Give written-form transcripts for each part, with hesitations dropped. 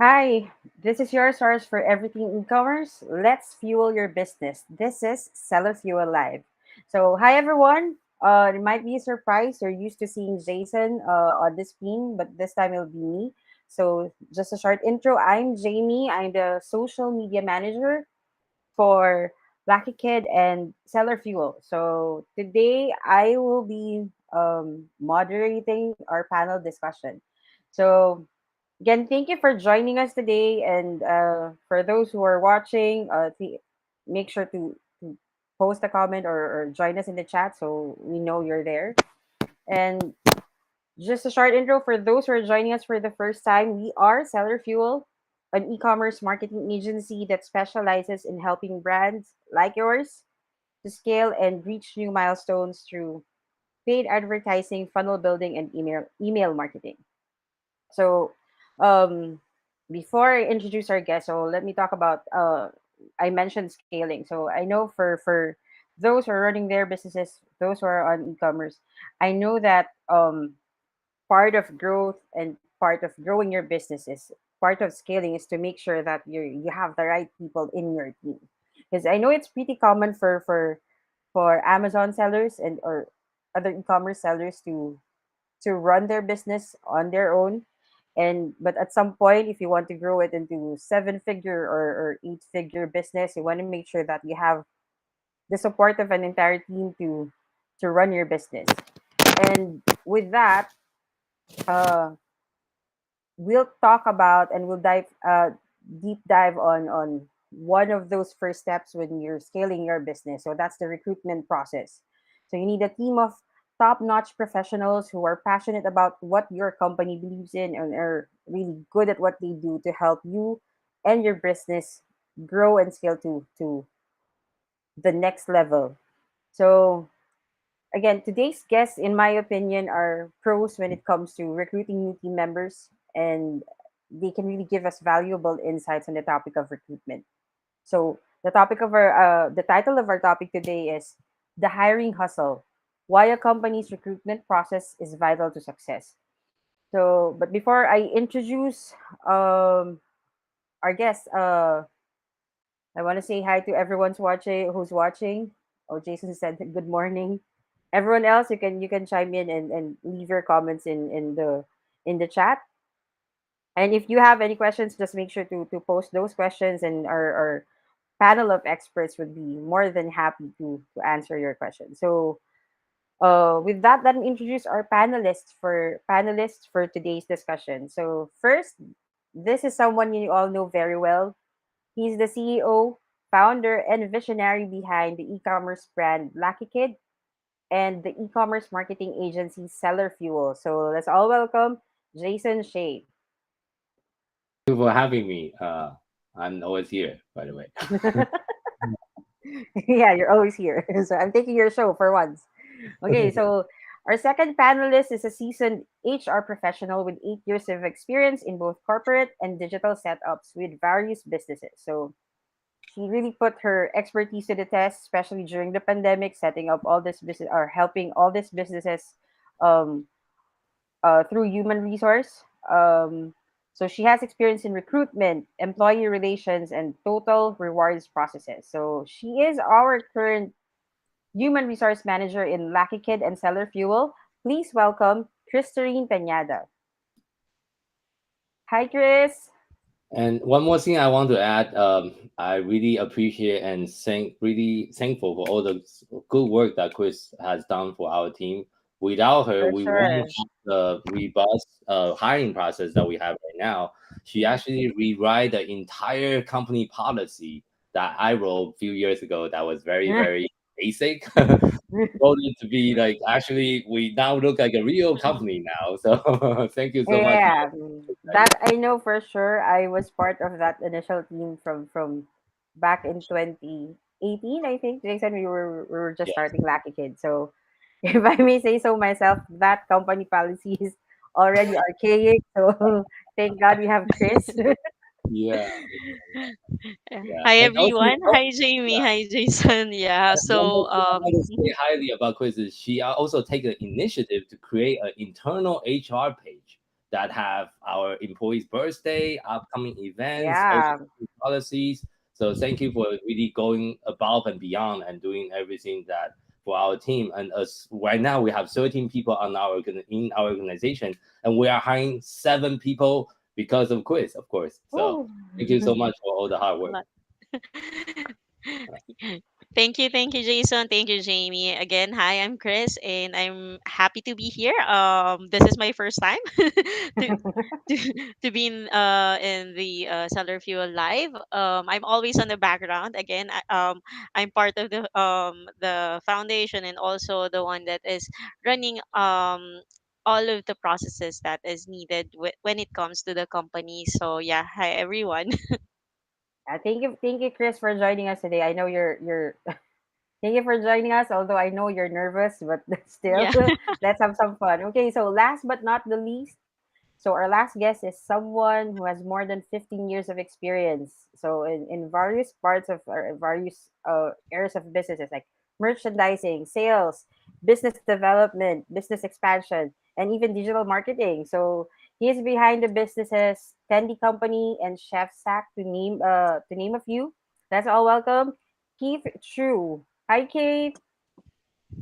Hi, this is your source for everything e-commerce. Let's fuel your business. This is Seller Fuel Live. So, hi everyone. It might be a surprise. You're used to seeing Jason on the screen, but this time it'll be me. So, just a short intro. I'm Jamie. I'm the social media manager for Lucky Kid and Seller Fuel. So, today I will be moderating our panel discussion. So, again, thank you for joining us today. And for those who are watching, make sure to post a comment or join us in the chat so we know you're there. And just a short intro for those who are joining us for the first time. We are Seller Fuel, an e commerce marketing agency that specializes in helping brands like yours to scale and reach new milestones through paid advertising, funnel building, and email marketing. So, um, before I introduce our guest, so let me talk about. I mentioned scaling. So I know for those who are running their businesses, those who are on e-commerce, I know that part of growth and part of growing your business is part of scaling is to make sure that you have the right people in your team. Because I know it's pretty common for Amazon sellers and or other e-commerce sellers to run their business on their own, and but at some point if you want to grow it into seven figure or eight figure business, you want to make sure that you have the support of an entire team to run your business. And with that, uh we'll talk about and we'll dive deep dive on one of those first steps when you're scaling your business. So that's the recruitment process. So you need a team of top-notch professionals who are passionate about what your company believes in and are really good at what they do to help you and your business grow and scale to the next level. So again, today's guests, in my opinion, are pros when it comes to recruiting new team members, and they can really give us valuable insights on the topic of recruitment. So, the title of our topic today is the hiring hustle: why a company's recruitment process is vital to success. So, but before I introduce our guest, I want to say hi to everyone's watching who's watching. Oh, Jason said good morning. Everyone else, you can chime in and leave your comments in the chat. And if you have any questions, just make sure to post those questions, and our panel of experts would be more than happy to answer your questions. So with that, let me introduce our panelists for today's discussion. So first, this is someone you all know very well. He's the CEO, founder, and visionary behind the e-commerce brand Lucky Kid and the e-commerce marketing agency Seller Fuel. So let's all welcome Jason Shea. Thank you for having me. I'm always here, by the way. Yeah, you're always here. So I'm taking your show for once. Okay, so our second panelist is a seasoned HR professional with 8 years of experience in both corporate and digital setups with various businesses. So she really put her expertise to the test, especially during the pandemic, setting up all this business or helping all these businesses um, through human resource. So she has experience in recruitment, employee relations, and total rewards processes. So she is our current human resource manager in Lucky Kid and Seller Fuel. Please welcome Christine Peñada. Hi, Chris. And one more thing I want to add, I really appreciate and really thankful for all the good work that Chris has done for our team. Without her, For we won't sure. have the robust hiring process that we have right now. She actually rewrite the entire company policy that I wrote a few years ago. That was very, very basic. Wrote it to be like actually we now look like a real company now. So thank you so much. Yeah, that I know for sure. I was part of that initial team from back in 2018, I think. Jason, we were just Yes. starting Lucky Kid. So if I may say so myself, that company policy is already archaic. So thank God we have Chris. Yeah. Yeah. Yeah, Hi and also, everyone. Hi Jamie. Hi Jason. Yeah. one more So thing I want to say mhm. highly about Chris is she also take the initiative to create an internal HR page that have our employees' birthday, upcoming events, Yeah. overseas policies. So thank you for really going above and beyond and doing everything that for our team. And as right now we have 13 people on in our organization, and we are hiring 7 people because of quiz, of course. So Ooh. thank you so much for all the hard A work. lot. Thank you, Jason. Thank you, Jamie. Again, hi, I'm Chris, and I'm happy to be here. This is my first time to to, to be in the Seller Fuel Live. I'm always on the background. Again, I'm part of the foundation and also the one that is running all of the processes that is needed when it comes to the company. So yeah, hi everyone. Thank you, Chris, for joining us today. I know you're thank you for joining us. Although I know you're nervous, but still, Yeah. let's have some fun. Okay, so last but not the least, so our last guest is someone who has more than 15 years of experience. So in various parts of or various areas of businesses like merchandising, sales, business development, business expansion, and even digital marketing. So he is behind the businesses Tendy Company and Chef Sack to name a few. Let's all welcome Keith True. Hi, Keith.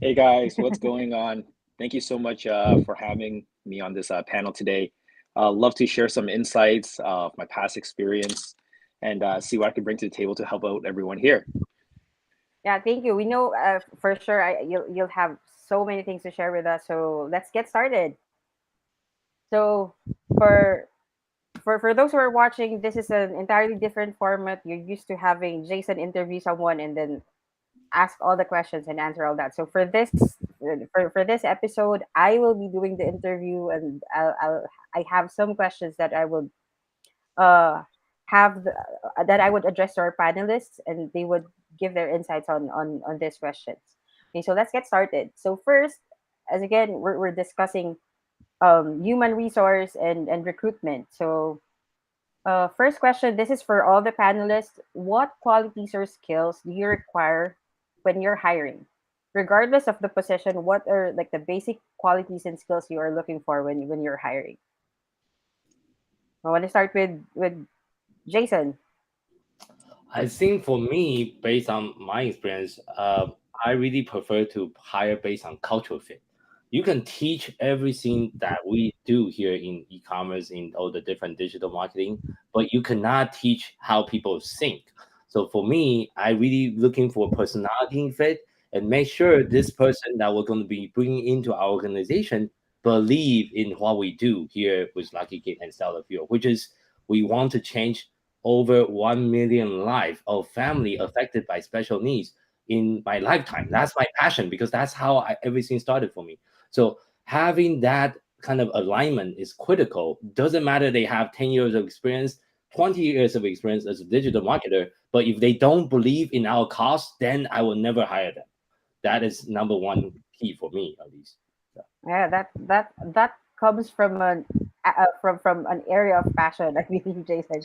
Hey guys, what's going on? Thank you so much for having me on this panel today. Love to share some insights of my past experience and see what I can bring to the table to help out everyone here. Yeah, thank you. We know for sure you'll have so many things to share with us. So let's get started. So for for those who are watching, this is an entirely different format. You're used to having Jason interview someone and then ask all the questions and answer all that. So for this episode, I will be doing the interview and I have some questions that I will uh have that I would address to our panelists and they would give their insights on these questions. Okay, so let's get started. So first, as again, we're discussing human resource and recruitment. So first question, this is for all the panelists. What qualities or skills do you require when you're hiring? Regardless of the position, what are like the basic qualities and skills you are looking for when you're hiring? I want to start with Jason. I think for me, based on my experience, I really prefer to hire based on cultural fit. You can teach everything that we do here in e-commerce in all the different digital marketing, but you cannot teach how people think. So for me, I really looking for personality fit and make sure this person that we're going to be bringing into our organization believe in what we do here with Lucky Kid and Stellar Fuel, which is we want to change over 1 million life of family affected by special needs in my lifetime. That's my passion because that's how everything started for me. So having that kind of alignment is critical. Doesn't matter they have 10 years of experience, 20 years of experience as a digital marketer, but if they don't believe in our cause, then I will never hire them. That is number one key for me, at least. So, Yeah, that comes from from an area of passion, I believe, Jason.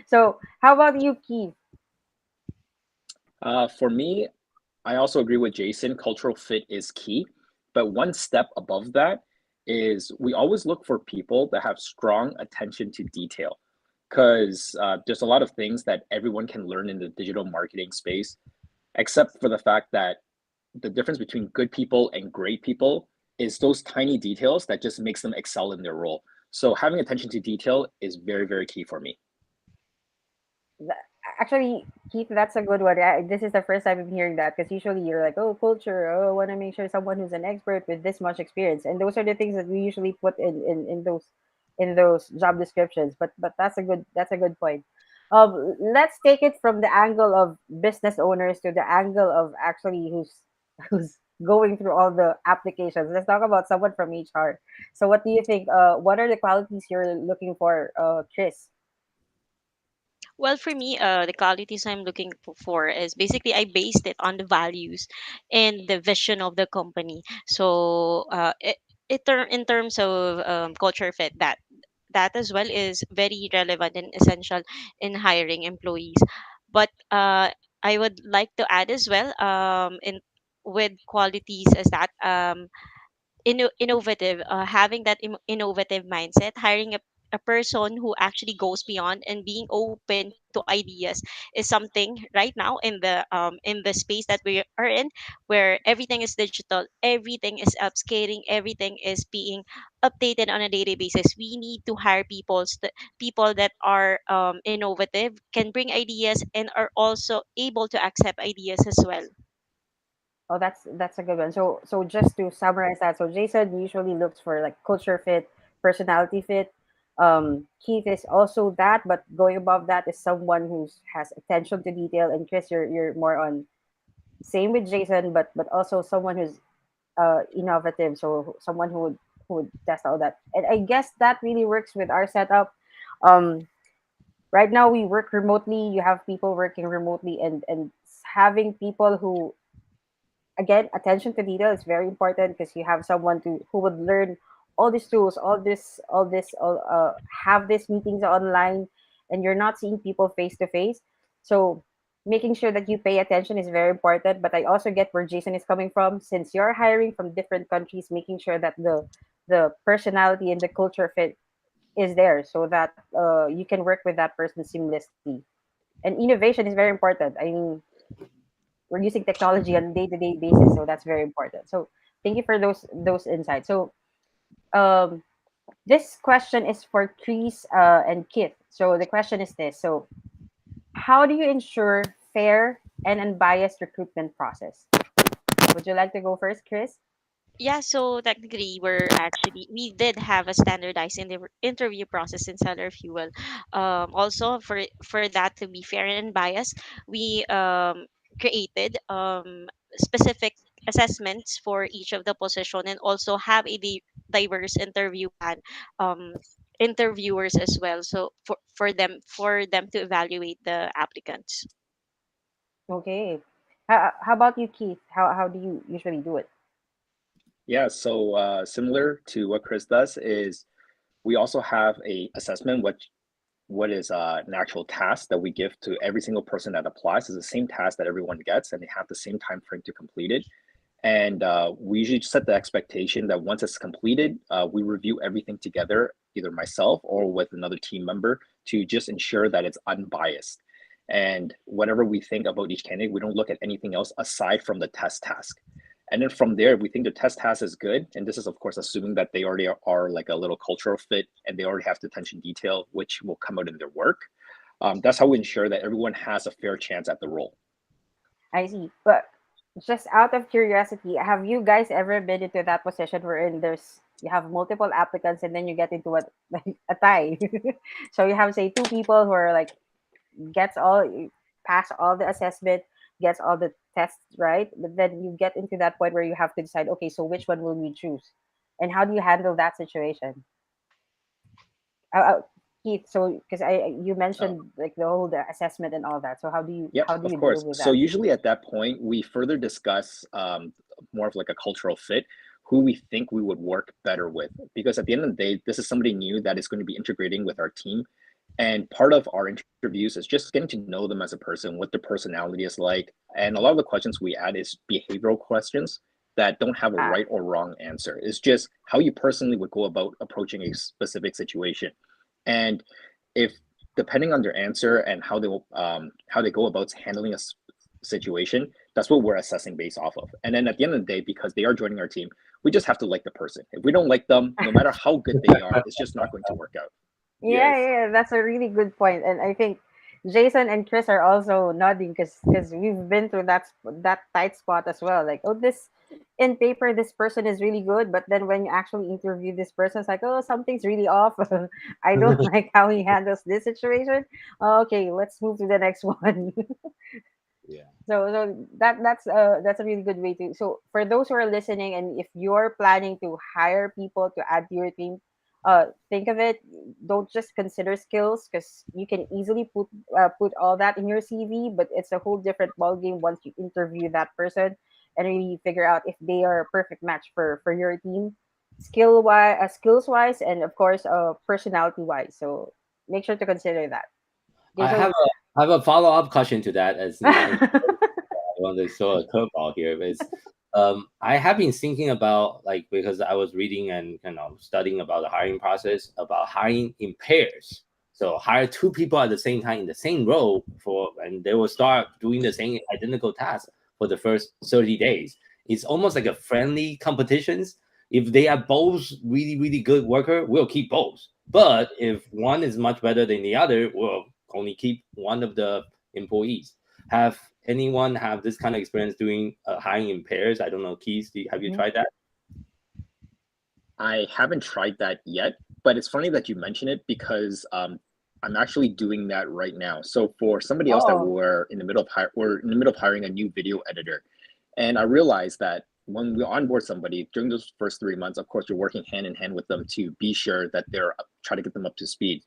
So how about you, Keith? For me, I also agree with Jason. Cultural fit is key, but one step above that is we always look for people that have strong attention to detail because there's a lot of things that everyone can learn in the digital marketing space, except for the fact that the difference between good people and great people is those tiny details that just makes them excel in their role. So having attention to detail is very, very key for me. Th- Actually, Keith, that's a good one. This is the first time I'm hearing that because usually you're like, oh, culture. Oh, I want to make sure someone who's an expert with this much experience, and those are the things that we usually put in those job descriptions. But that's a good point. Let's take it from the angle of business owners to the angle of actually who's going through all the applications. Let's talk about someone from HR. So, what do you think? What are the qualities you're looking for, Chris? Well, for me, the qualities I'm looking for is basically I based it on the values and the vision of the company. So, in terms of culture fit, that as well is very relevant and essential in hiring employees. But I would like to add as well in with qualities as that innovative, having that innovative mindset, hiring a person who actually goes beyond and being open to ideas is something right now in the space that we are in, where everything is digital, everything is upscaling, everything is being updated on a daily basis. We need to hire people that are innovative, can bring ideas, and are also able to accept ideas as well. Oh, that's a good one. So just to summarize that, so Jason usually looks for like culture fit, personality fit. Keith is also that, but going above that is someone who has attention to detail. And Chris, you're more on same with Jason, but also someone who's innovative. So someone who would test all that. And I guess that really works with our setup. Um, right now we work remotely. You have people working remotely, and having people who, again, attention to detail is very important because you have someone to who would learn all these tools, have these meetings online, and you're not seeing people face to face. So making sure that you pay attention is very important. But I also get where Jason is coming from, since you're hiring from different countries, making sure that the personality and the culture fit is there, so that you can work with that person seamlessly. And innovation is very important. I mean, we're using technology on a day-to-day basis, so that's very important. So thank you for those insights. So um, this question is for Chris and Kit. So the question is this: so how do you ensure fair and unbiased recruitment process? Would you like to go first, Chris? Yeah, so technically we did have a standardized interview process in Seller Fuel. Also for that to be fair and biased, we created specific assessments for each of the position, and also have a diverse interview pan, um, interviewers as well. So for them to evaluate the applicants. Okay. How about you, Keith? How do you usually do it? Yeah, so similar to what Chris does is we also have a assessment what is an actual task that we give to every single person that applies. Is the same task that everyone gets, and they have the same time frame to complete it. And we usually set the expectation that once it's completed, we review everything together, either myself or with another team member, to just ensure that it's unbiased. And whatever we think about each candidate, we don't look at anything else aside from the test task. And then from there, if we think the test task is good, and this is of course assuming that they already are like a little cultural fit and they already have the attention detail, which will come out in their work. That's how we ensure that everyone has a fair chance at the role. I see. But just out of curiosity, have you guys ever been into that position wherein you have multiple applicants and then you get into a like a tie? So you have, say, two people who are like gets all pass all the assessment, gets all the tests right, but then you get into that point where you have to decide, okay, so which one will we choose, and how do you handle that situation? Keith, so because I you Uh, mentioned like the assessment and all that, so Yep, how do of you deal course. with So that? usually at that point, we further discuss more of like a cultural fit, who we think we would work better with. Because at the end of the day, this is somebody new that is going to be integrating with our team. And part of our interviews is just getting to know them as a person, what their personality is like. And a lot of the questions we add is behavioral questions that don't have a Ah, right or wrong answer. It's just how you personally would go about approaching a specific situation. And if depending on their answer and how they go about handling a situation, that's what we're assessing based off of. And then at the end of the day, because they are joining our team, we just have to like the person. If we don't like them, no matter how good they are, it's just not going to work out. yeah, Yes. yeah, that's a really good point, and I think Jason and Chris are also nodding because we've been through that tight spot as well. Like, oh, this in paper, this person is really good, but then when you actually interview this person, it's like, oh, something's really off. I don't like how he handles this situation. Okay, let's move to the next one. Yeah. So that's a really good way to. So for those who are listening, and if you're planning to hire people to add to your team, think of it. Don't just consider skills, because you can easily put all that in your CV, but it's a whole different ballgame once you interview that person and really figure out if they are a perfect match for your team, skills wise, and of course, personality wise. So make sure to consider that. Okay, I have so. a follow up question to that. As not I want to throw a curveball here. Is I have been thinking about, like, because I was reading and studying about the hiring process, about hiring in pairs. So hire two people at the same time in the same role and they will start doing the same identical task for the first 30 days. It's almost like a friendly competitions. If they are both really, really good worker, we'll keep both. But if one is much better than the other, we'll only keep one of the employees. Have anyone have this kind of experience doing hiring in pairs? I don't know, Keys, have you Mhm. tried that? I haven't tried that yet, but it's funny that you mention it because I'm actually doing that right now. So for somebody else that Oh. we're in the middle of hiring a new video editor, and I realized that when we onboard somebody during those first 3 months, of course, you're working hand in hand with them to be sure that try to get them up to speed.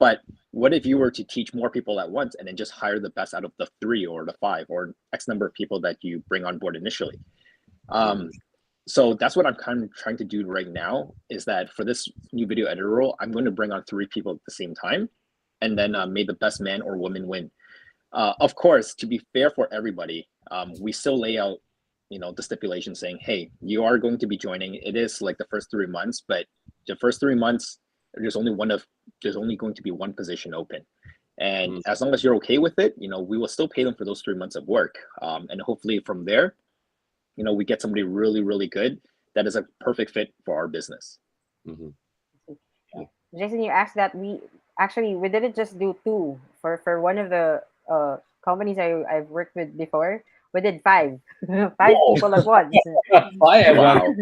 But what if you were to teach more people at once and then just hire the best out of the three or the five or X number of people that you bring on board initially? Um, Mhm. so that's what I'm kind of trying to do right now is that for this new video editor role, I'm going to bring on three people at the same time and then may the best man or woman win. Of course, to be fair for everybody, we still lay out, the stipulation saying, hey, you are going to be joining. It is like the first 3 months, but the first 3 months, there's only there's only going to be one position open. And Mhm. as long as you're okay with it, we will still pay them for those 3 months of work. And hopefully from there, we get somebody really, really good that is a perfect fit for our business. Mhm. Yeah. Jason, you asked that we didn't just do two for one of the companies I've worked with before. We did five, five Whoa. people at once. Why everyone? Wow.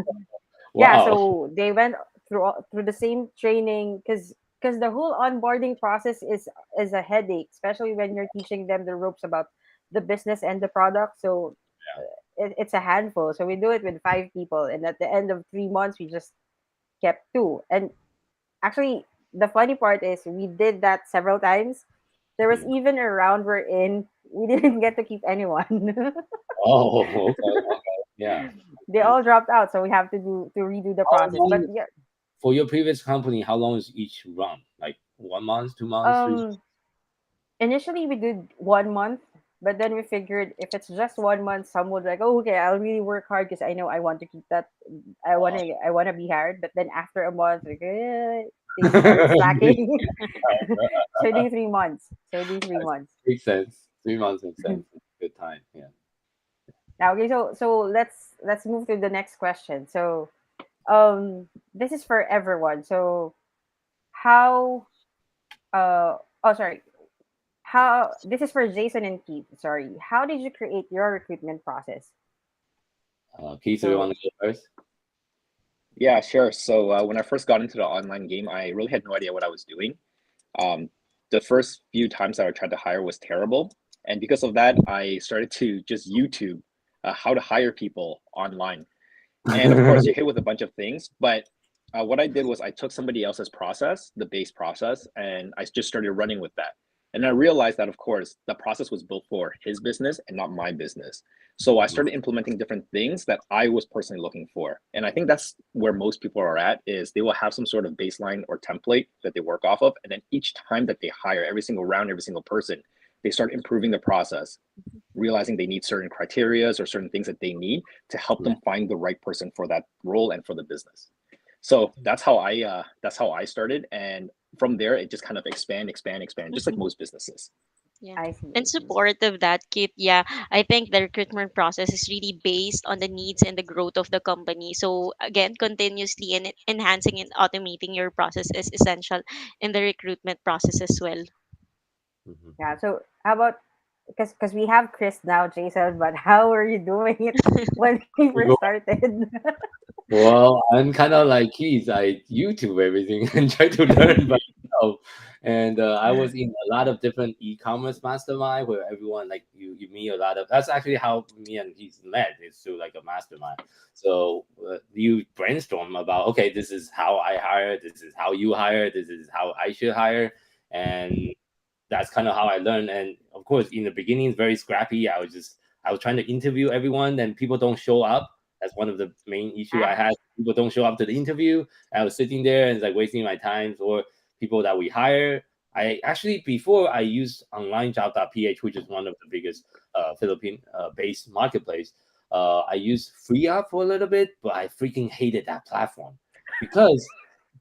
Yeah, Wow. so they went through the same training because the whole onboarding process is a headache, especially when you're teaching them the ropes about the business and the product. So it's a handful. So we do it with five people, and at the end of 3 months, we just kept two. And actually, the funny part is we did that several times. There was Mhm. even a round we're in. We didn't get to keep anyone. Oh, okay, okay. Yeah. They And all dropped out, so we have to redo the how process. But long yeah, for your previous company, how long is each run? Like 1 month, 2 months, 3 months? um, initially we did 1 month, but then we figured if it's just 1 month, some would like, oh, okay, I'll really work hard because I know I want to keep that. I wanna be hired. But then after a month, like, things start slacking. So do 3 months. So do 3 months. Makes sense. 3 months makes sense. Good time. Yeah. Now, okay, so let's move to the next question. So, this is for everyone. So, how oh, sorry, how this is for Jason and Keith. Sorry, how did you create your recruitment process? Keith, do you So, want to go first? Yeah, sure. So when I first got into the online game, I really had no idea what I was doing. Um, the first few times that I tried to hire was terrible. And because of that, I started to just YouTube how to hire people online. And of course, you hit with a bunch of things. But what I did was I took somebody else's process, the base process, and I just started running with that. And I realized that, of course, the process was built for his business and not my business. So I started implementing different things that I was personally looking for. And I think that's where most people are at is they will have some sort of baseline or template that they work off of. And then each time that they hire every single round, every single person, they start improving the process, realizing they need certain criterias or certain things that they need to help them find the right person for that role and for the business. So that's how I started, and from there it just kind of expand, just like Mhm. most businesses. Yeah. I see, In I see. support of that, Kit, yeah, I think the recruitment process is really based on the needs and the growth of the company. So again, continuously and enhancing and automating your process is essential in the recruitment process as well. Mhm. Yeah. So how about because we have Chris now, Jason, but how are you doing it when we first started? Well, I'm kind of like Keith. I YouTube everything and try to learn by myself. And I was in a lot of different e-commerce mastermind where everyone like you meet a lot of. That's actually how me and Keith met. Is through like a mastermind. So you brainstorm about, okay, this is how I hire. This is how you hire. This is how I should hire. And that's kind of how I learned. And of course, in the beginning, it's very scrappy. I was trying to interview everyone, and people don't show up. That's one of the main issue I Ah, had. People don't show up to the interview. I was sitting there and it's like wasting my time. Or people that we hire. I actually before I used onlinejob.ph, which is one of the biggest Philippine based marketplace. I used FreeUp for a little bit, but I freaking hated that platform because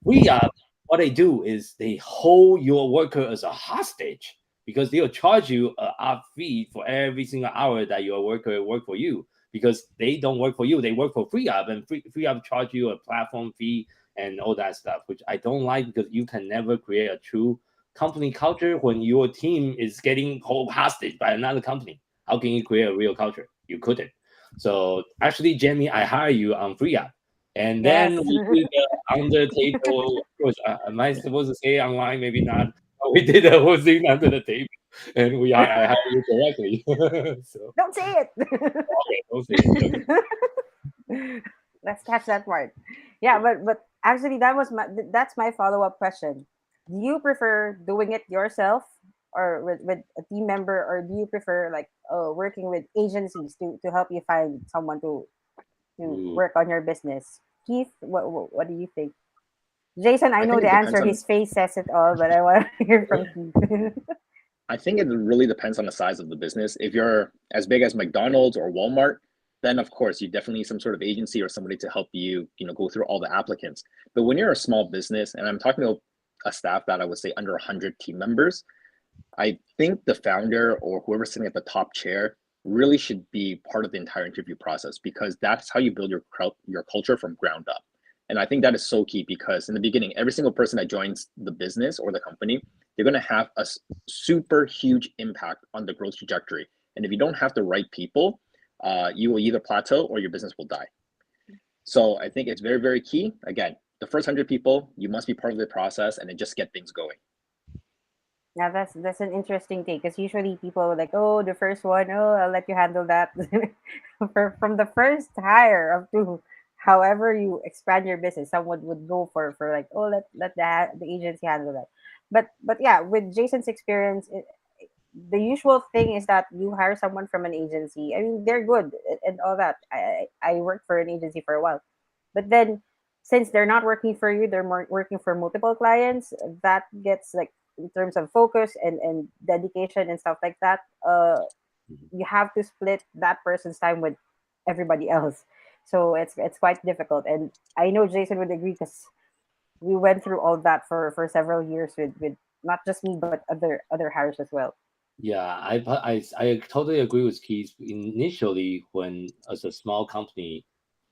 FreeUp, what they do is they hold your worker as a hostage because they'll charge you a up fee for every single hour that your worker work for you because they don't work for you, they work for FreeUp, and FreeUp charge you a platform fee and all that stuff, which I don't like because you can never create a true company culture when your team is getting hold hostage by another company. How can you create a real culture? You couldn't. So actually, Jamie, I hire you on FreeUp, and then Yes. we did the under table. Of course, am I supposed to say online? Maybe not. But we did the whole thing under the table, and I hired you directly. So Don't say it. okay, don't say it. Okay. Let's catch that part. Yeah, but actually that's my follow up question. Do you prefer doing it yourself or with a team member, or do you prefer like working with agencies to help you find someone to Ooh. work on your business? Keith, what do you think? Jason, I I know think the it depends answer. on His face says it all, but I want to hear from Keith. I think it really depends on the size of the business. If you're as big as McDonald's or Walmart, then of course you definitely need some sort of agency or somebody to help you, go through all the applicants. But when you're a small business, and I'm talking about a staff that I would say under 100 team members, I think the founder or whoever's sitting at the top chair really should be part of the entire interview process because that's how you build your culture from ground up. And I think that is so key because in the beginning, every single person that joins the business or the company, they're going to have a super huge impact on the growth trajectory. And if you don't have the right people, you will either plateau or your business will die. So I think it's very, very key. Again, the first 100 people, you must be part of the process and then just get things going. Yeah, that's an interesting take because usually people are like, "Oh, the first one, oh, I'll let you handle that." From the first hire up to however you expand your business, someone would go for like, "Oh, let the agency handle that." But yeah, with Jason's experience, the usual thing is that you hire someone from an agency. I mean, they're good and all that. I worked for an agency for a while, but then since they're not working for you, they're more working for multiple clients. That gets like in terms of focus and dedication and stuff like that. You have to split that person's time with everybody else. So it's quite difficult, and I know Jason would agree because we went through all that for several years with not just me but other hires as well. Yeah, I totally agree with Keith. Initially, when as a small company,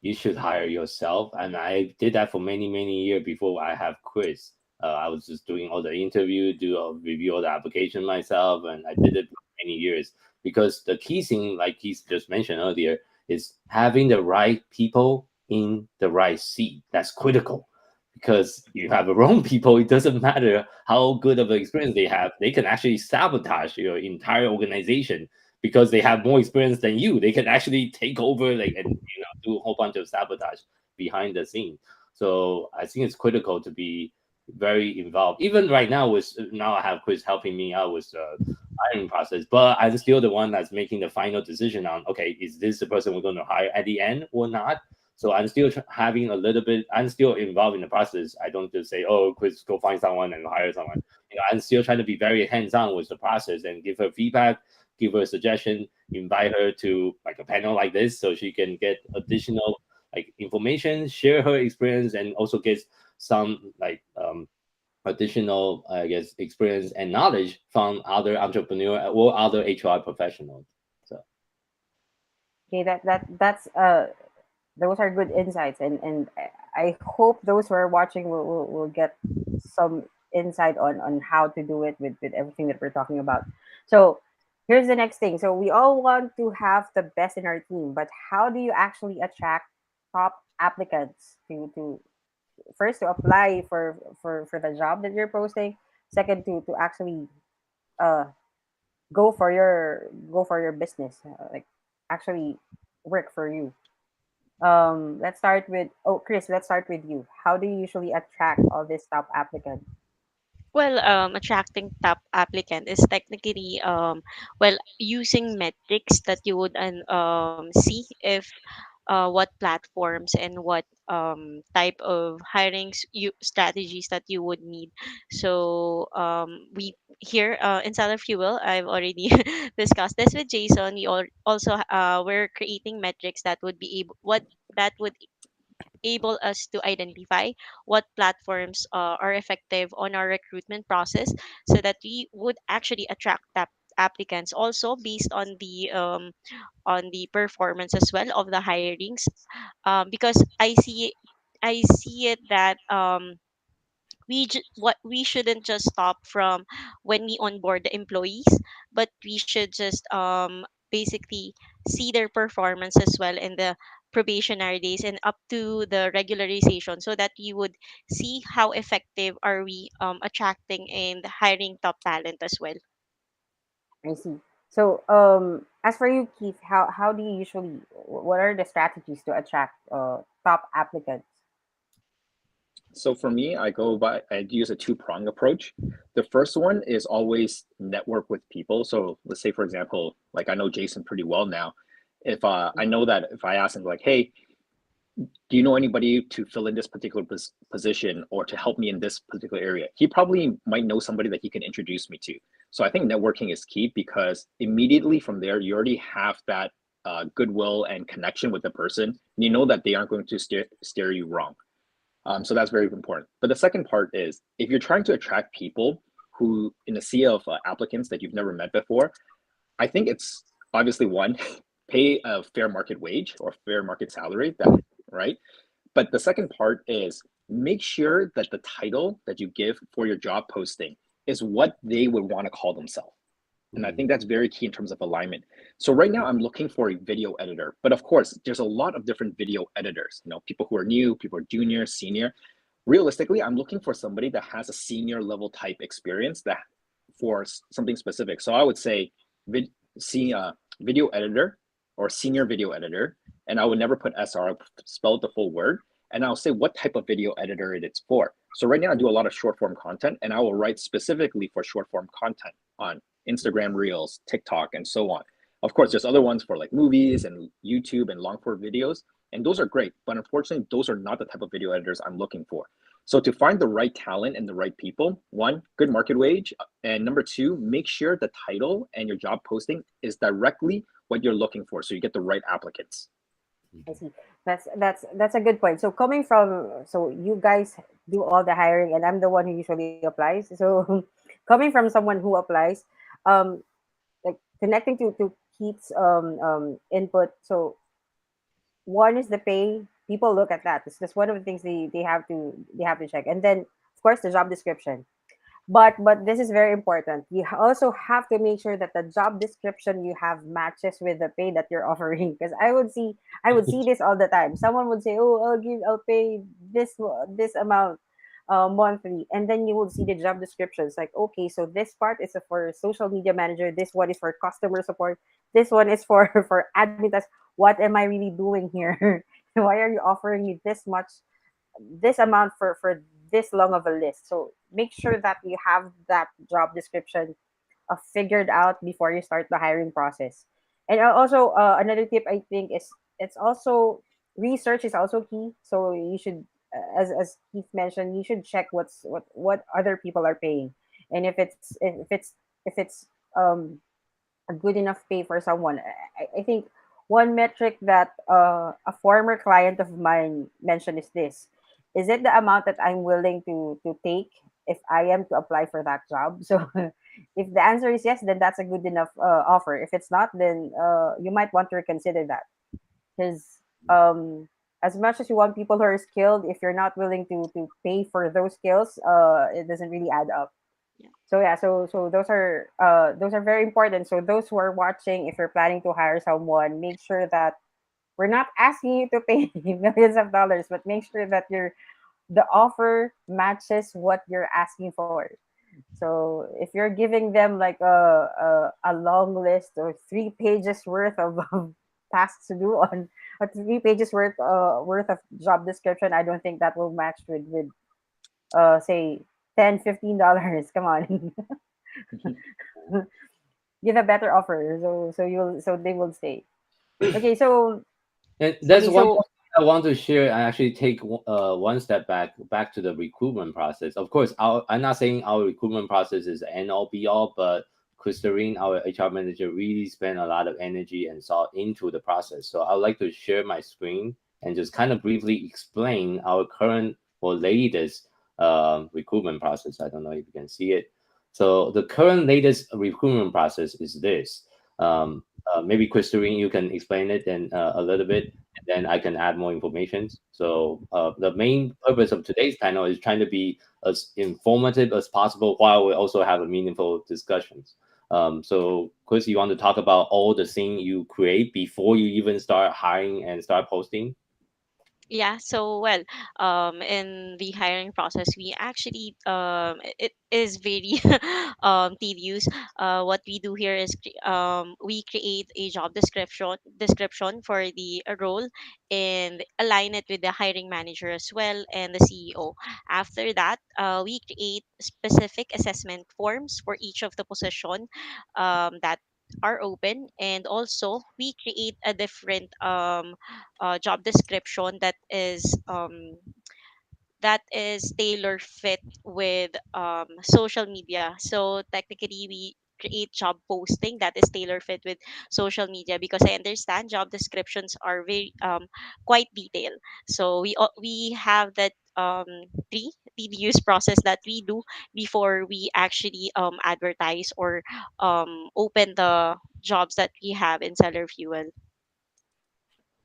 you should hire yourself, and I did that for many years before I have Chris. I was just doing all the interview, do review all the application myself, and I did it for many years because the key thing, like Keith just mentioned earlier, is having the right people in the right seat. That's critical because you have the wrong people, it doesn't matter how good of an experience they have. They can actually sabotage your entire organization because they have more experience than you. They can actually take over, like, and do a whole bunch of sabotage behind the scene. So I think it's critical to be very involved. Even right now, with now I have Chris helping me out with the hiring process, but I'm still the one that's making the final decision on, okay, is this the person we're going to hire at the end or not? So I'm still having a little bit. I'm still involved in the process. I don't just say, "Oh, Chris, go find someone and hire someone." I'm still trying to be very hands-on with the process and give her feedback, give her a suggestion, invite her to like a panel like this, so she can get additional like information, share her experience, and also get some like additional, I guess, experience and knowledge from other entrepreneur or other HR professionals. So Okay, that's those are good insights, and I hope those who are watching will get some insight on how to do it with everything that we're talking about. So here's the next thing. So we all want to have the best in our team, but how do you actually attract top applicants to first to apply for the job that you're posting, second to actually uh go for your business, like actually work for you. Let's start with Chris. Let's start with you. How do you usually attract all these top applicants? Well, attracting top applicant is technically well, using metrics that you would see if what platforms and what type of hirings you strategies that you would need. So we here in Seller Fuel, I've already discussed this with Jason. We also we're creating metrics that would be able what that would able us to identify what platforms are effective on our recruitment process, so that we would actually attract applicants also based on the performance as well of the hirings, because I see it that what we shouldn't just stop from when we onboard the employees, but we should just basically see their performance as well in the probationary days and up to the regularization, so that you would see how effective are we attracting and hiring top talent as well. I see. So, as for you, Keith, how do you usually? What are the strategies to attract top applicants? So for me, I use a two-prong approach. The first one is always network with people. So let's say, for example, like I know Jason pretty well now. If I know that if I ask him like, hey, do you know anybody to fill in this particular position or to help me in this particular area? He probably might know somebody that he can introduce me to. So I think networking is key because immediately from there, you already have that goodwill and connection with the person. And you know that they aren't going to steer you wrong. So that's very important. But the second part is if you're trying to attract people who in a sea of applicants that you've never met before, I think it's obviously one, pay a fair market wage or fair market salary, that right? But the second part is make sure that the title that you give for your job posting is what they would want to call themselves. And I think that's very key in terms of alignment. So right now I'm looking for a video editor, but of course there's a lot of different video editors, people who are new, people who are junior, senior. Realistically, I'm looking for somebody that has a senior level type experience that for something specific. So I would say see video editor or senior video editor, and I would never put SR, I'll spell it the full word, and I'll say what type of video editor it's for. So right now I do a lot of short form content, and I will write specifically for short form content on Instagram Reels, TikTok, and so on. Of course, there's other ones for like movies and YouTube and long form videos, and those are great. But unfortunately, those are not the type of video editors I'm looking for. So to find the right talent and the right people, one, good market wage, and number two, make sure the title and your job posting is directly what you're looking for, so you get the right applicants. I see. That's a good point. So coming from, so you guys do all the hiring, and I'm the one who usually applies. So coming from someone who applies, um, like connecting to Keith's input. So one is the pay. People look at that. It's just one of the things they have to check, and then of course the job description. But this is very important. You also have to make sure that the job description you have matches with the pay that you're offering. Because I would see this all the time. Someone would say, "Oh, I'll pay this amount monthly," and then you will see the job description. It's like, okay, so this part is for social media manager. This one is for customer support. This one is for for admin task. What am I really doing here? Why are you offering me this amount for this long of a list? So make sure that you have that job description figured out before you start the hiring process. And also another tip I think is it's also research is also key. So you should, as Keith mentioned, you should check what other people are paying, and if it's a good enough pay for someone. I think one metric that a former client of mine mentioned is this: is it the amount that I'm willing to take if I am to apply for that job? So if the answer is yes, then that's a good enough offer. If it's not, then you might want to reconsider that, because as much as you want people who are skilled, if you're not willing to pay for those skills, it doesn't really add up. Yeah. So yeah, so those are very important. So those who are watching, if you're planning to hire someone, make sure that we're not asking you to pay millions of dollars, but make sure that the offer matches what you're asking for. So if you're giving them like a long list or 3 pages worth of tasks to do on a 3 pages worth of job description, I don't think that will match with say $10-15. Come on. Give a better offer so they will stay. Okay, so And that's okay, one so point I want to share and actually take one step back to the recruitment process. Of course, I'm not saying our recruitment process is end all be all, but Christine, our HR manager, really spent a lot of energy and thought into the process. So I'd like to share my screen and just kind of briefly explain our current or latest recruitment process. I don't know if you can see it. So the current latest recruitment process is this. Maybe Christine, you can explain it then a little bit, and then I can add more information. So the main purpose of today's panel is trying to be as informative as possible while we also have a meaningful discussions. So Chris, you want to talk about all the things you create before you even start hiring and start posting? Yeah, so well, in the hiring process, we actually it is very tedious. What we do here is we create a job description for the role and align it with the hiring manager as well and the CEO. After that, we create specific assessment forms for each of the position that are open, and also we create a different job description that is tailor fit with social media. So technically, we create job posting that is tailor fit with social media, because I understand job descriptions are very quite detailed. So we have that tedious process that we do before we actually advertise or open the jobs that we have in Seller Fuel.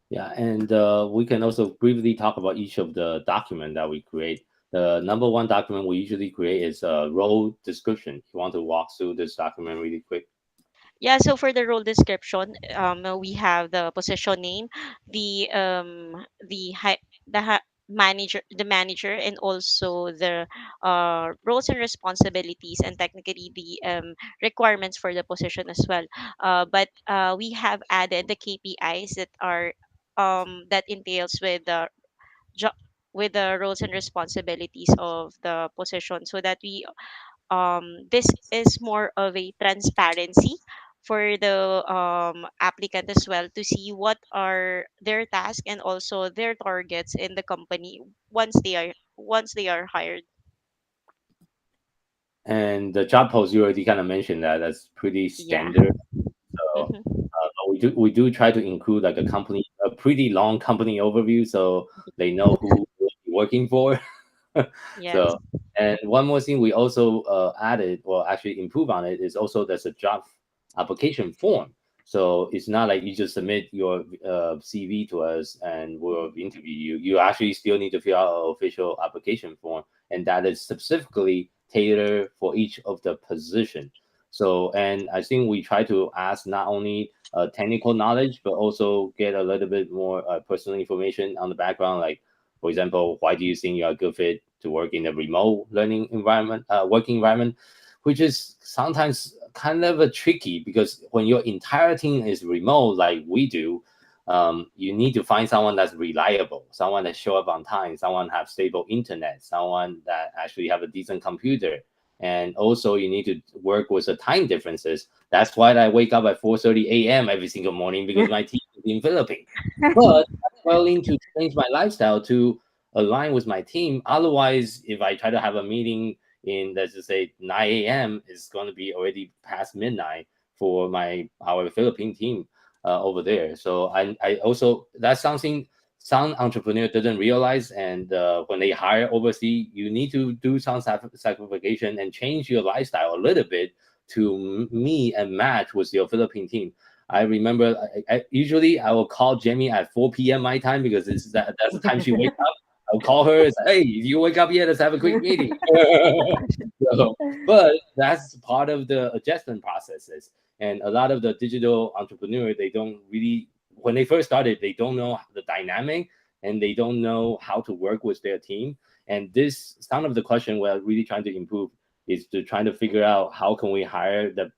Yeah, and we can also briefly talk about each of the document that we create. The number one document we usually create is a role description. You want to walk through this document really quick? Yeah, so for the role description, we have the position name, the hi- the hi- manager, and also the roles and responsibilities, and technically the requirements for the position as well. But we have added the KPIs that entails with the job, with the roles and responsibilities of the position, so that we this is more of a transparency for the applicant as well, to see what are their tasks and also their targets in the company once they are hired. And the job post, you already kind of mentioned that that's pretty Yeah. standard. So Hmm. but we do try to include like a pretty long company overview, so they know who we'll be working for. Yes. So, and one more thing we also added, or actually improve on it, is also there's a job application form. So it's not like you just submit your CV to us and we'll interview you. You actually still need to fill out an official application form, and that is specifically tailored for each of the position. So, and I think we try to ask not only technical knowledge, but also get a little bit more personal information on the background, like for example, why do you think you're a good fit to work in a remote learning environment, working environment, which is sometimes kind of a tricky because when your entire team is remote, like we do, you need to find someone that's reliable, someone that show up on time, someone have stable internet, someone that actually have a decent computer. And also you need to work with the time differences. That's why I wake up at 4:30 a.m. every single morning because my team is in Philippines. But willing to change my lifestyle to align with my team. Otherwise, if I try to have a meeting in let's just say 9 a.m., it's going to be already past midnight for our Philippine team over there. So I also that's something some entrepreneur doesn't realize. And when they hire overseas, you need to do some sacrification and change your lifestyle a little bit to meet and match with your Philippine team. I remember usually I will call Jamie at 4 p.m. my time because that's the time she wakes up. I'll call her and say, hey, you wake up yet? Let's have a quick meeting. So, but that's part of the adjustment processes. And a lot of the digital entrepreneur, they don't really, when they first started, they don't know the dynamic and they don't know how to work with their team. And this some of the question we're really trying to improve is to trying to figure out how can we hire the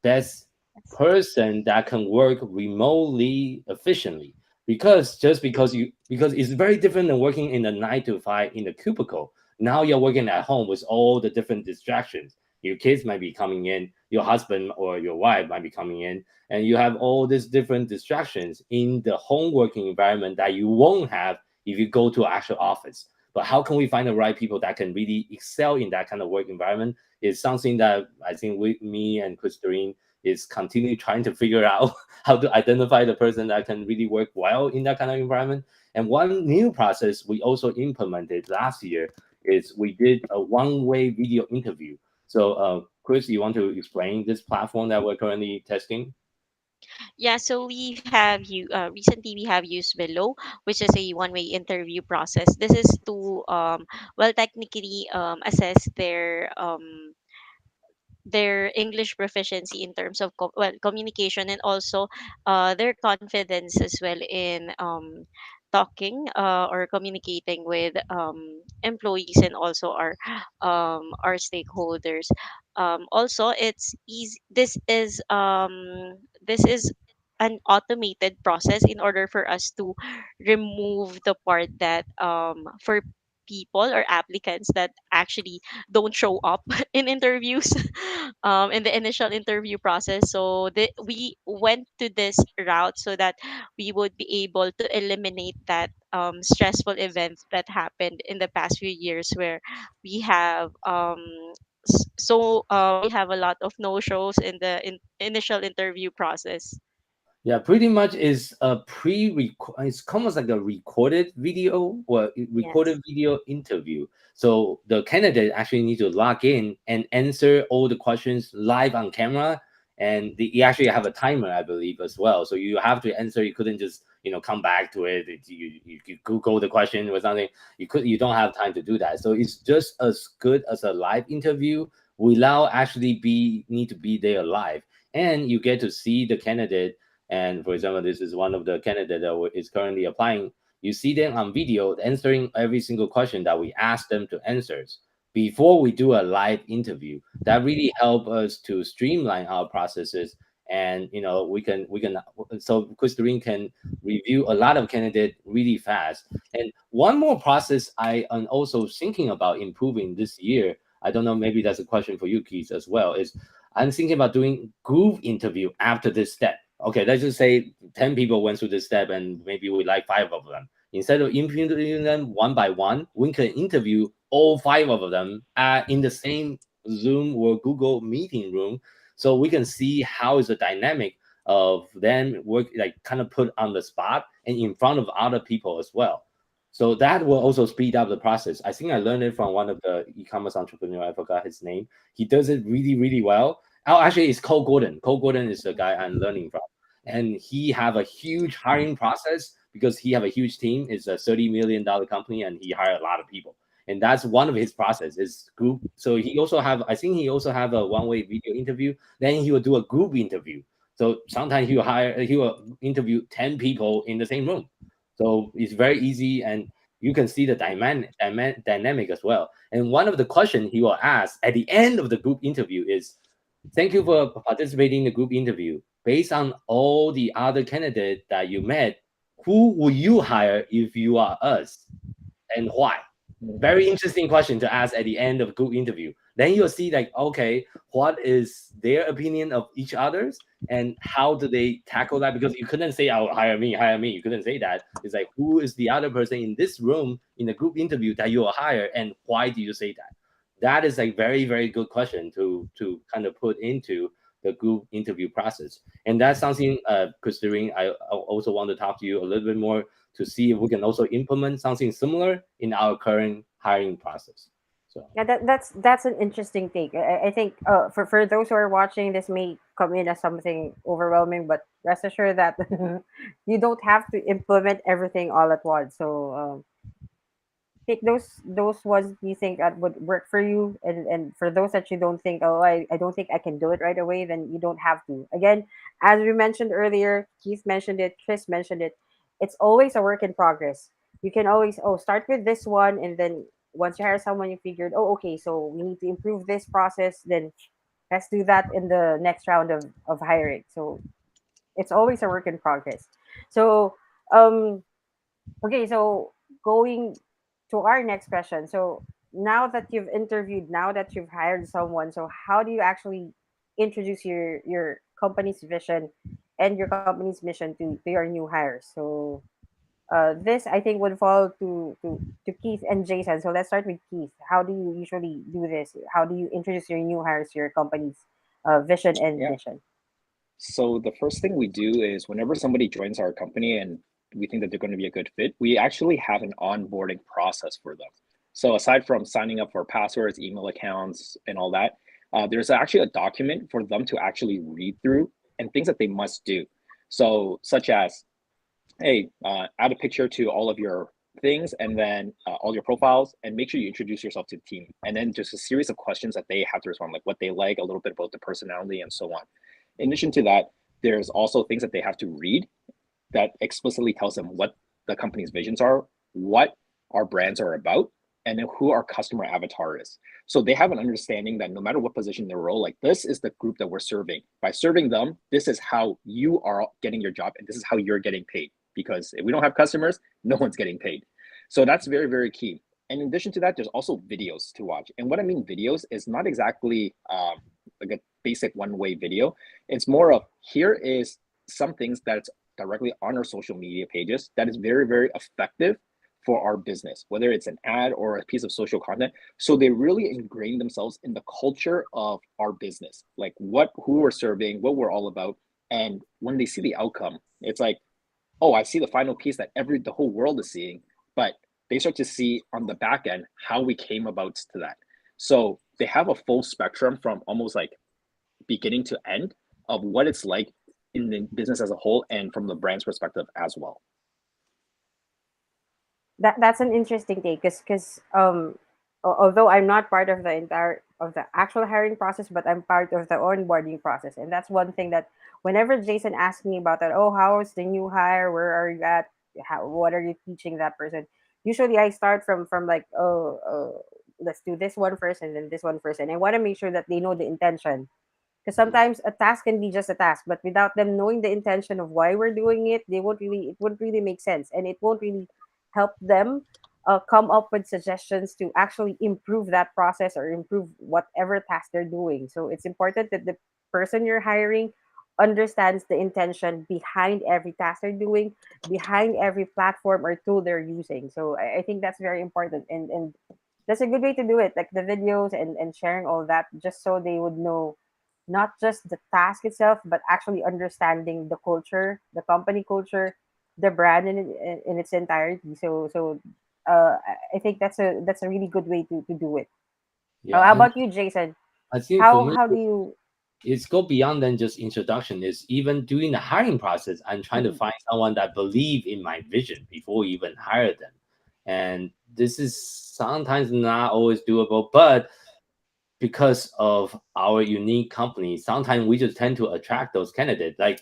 best person that can work remotely efficiently, because just because it's very different than working in a 9 to 5 in a cubicle. Now you're working at home with all the different distractions. your kids might be coming in, your husband or your wife might be coming in, and you have all these different distractions in the home working environment that you won't have if you go to an actual office. But how can we find the right people that can really excel in that kind of work environment is something that I think me and Christine is continually trying to figure out how to identify the person that can really work well in that kind of environment. And one new process we also implemented last year is we did a one-way video interview. So, Chris, you want to explain this platform that we're currently testing? Yeah, so we have you recently we have used Below, which is a one-way interview process. This is to well, technically assess their English proficiency in terms of well, communication, and also their confidence as well in talking or communicating with employees and also our stakeholders. Also, it's easy. This is an automated process in order for us to remove the part that for people or applicants that actually don't show up in interviews in the initial interview process. So we went to this route so that we would be able to eliminate that stressful event that happened in the past few years, where we have we have a lot of no shows in the initial interview process. Yeah, pretty much is a it's almost like a recorded video or Yes. recorded video interview. So the candidate actually need to log in and answer all the questions live on camera. And you actually have a timer, I believe, as well. So you have to answer. You couldn't just, come back to it. You Google the question or something. You don't have time to do that. So it's just as good as a live interview without actually need to be there live. And you get to see the candidate, and for example, this is one of the candidates that is currently applying. You see them on video answering every single question that we ask them to answer before we do a live interview. That really help us to streamline our processes, and we can so Christine can review a lot of candidates really fast. And one more process I am also thinking about improving this year. I don't know, maybe that's a question for you, Keith, as well. Is I'm thinking about doing group interview after this step. Okay, let's just say 10 people went through this step and maybe we like five of them. Instead of interviewing them one by one, we can interview all five of them in the same Zoom or Google meeting room, so we can see how is the dynamic of them work, like kind of put on the spot and in front of other people as well. So that will also speed up the process. I think I learned it from one of the e-commerce entrepreneur. I forgot his name. He does it really, really well. Oh, actually, it's Cole Gordon. Cole Gordon is the guy I'm learning from, and he have a huge hiring process because he have a huge team. It's a $30 million company, and he hired a lot of people. And that's one of his process is group. So he also have, I think he also have a one-way video interview. Then he will do a group interview. So sometimes he will interview 10 people in the same room. So it's very easy, and you can see the dynamic as well. And one of the questions he will ask at the end of the group interview is, thank you for participating in the group interview. Based on all the other candidates that you met, who will you hire if you are us, and why? Very interesting question to ask at the end of group interview. Then you'll see like, okay, what is their opinion of each other's and how do they tackle that? Because you couldn't say, oh, hire me, hire me. You couldn't say that. It's like, who is the other person in this room in the group interview that you will hire, and why do you say that? That is a very, very good question to kind of put into the group interview process. And that's something, Christine, I also want to talk to you a little bit more to see if we can also implement something similar in our current hiring process. So Yeah, that's an interesting take. I think for those who are watching, this may come in as something overwhelming, but rest assured that you don't have to implement everything all at once. So pick those ones you think that would work for you, and for those that you don't think, oh, I don't think I can do it right away, then you don't have to. Again, as we mentioned earlier, Keith mentioned it, Chris mentioned it, it's always a work in progress. You can always, oh, start with this one, and then once you hire someone, you figured, oh, okay, so we need to improve this process, then let's do that in the next round of hiring. So it's always a work in progress. So um okay, so going to our next question. So now that you've interviewed, now that you've hired someone, so how do you actually introduce your company's vision and your company's mission to your new hires? So this I think would fall to Keith and Jason. So let's start with Keith. How do you usually do this? How do you introduce your new hires to your company's vision and Yeah. mission? So the first thing we do is whenever somebody joins our company and we think that they're going to be a good fit, we actually have an onboarding process for them. So aside from signing up for passwords, email accounts, and all that, there's actually a document for them to actually read through and things that they must do. So such as, hey, add a picture to all of your things and then all your profiles and make sure you introduce yourself to the team. And then just a series of questions that they have to respond, like what they like, a little bit about the personality, and so on. In addition to that, there's also things that they have to read that explicitly tells them what the company's visions are, what our brands are about, and then who our customer avatar is. So they have an understanding that no matter what position they role, like this is the group that we're serving. By serving them, this is how you are getting your job, and this is how you're getting paid. Because if we don't have customers, no one's getting paid. So that's very, very key. And in addition to that, there's also videos to watch. And what I mean videos is not exactly like a basic one-way video. It's more of here is some things that's directly on our social media pages that is very, very effective for our business, whether it's an ad or a piece of social content. So they really ingrain themselves in the culture of our business, like who we're serving, what we're all about. And when they see the outcome, it's like, oh, I see the final piece that the whole world is seeing, but they start to see on the back end how we came about to that. So they have a full spectrum from almost like beginning to end of what it's like in the business as a whole and from the brand's perspective as well. That's an interesting take because although I'm not part of the entire of the actual hiring process, but I'm part of the onboarding process, and that's one thing that whenever Jason asks me about that, oh, how is the new hire? Where are you at? What are you teaching that person? Usually, I start from like, oh, let's do this one first, and then this one first, and I want to make sure that they know the intention because sometimes a task can be just a task, but without them knowing the intention of why we're doing it, it won't really make sense, and it won't really help them come up with suggestions to actually improve that process or improve whatever task they're doing. So it's important that the person you're hiring understands the intention behind every task they're doing, behind every platform or tool they're using. So I think that's very important, and that's a good way to do it, like the videos and sharing all that, just so they would know not just the task itself, but actually understanding the culture, the company culture, the brand in its entirety. I think that's a really good way to do it. Yeah, How and about you, Jason? I think for me, How do you? it's go beyond than just introduction. Is even during the hiring process, I'm trying to Mhm. find someone that believe in my vision before you even hire them. And this is sometimes not always doable, but because of our unique company, sometimes we just tend to attract those candidates. Like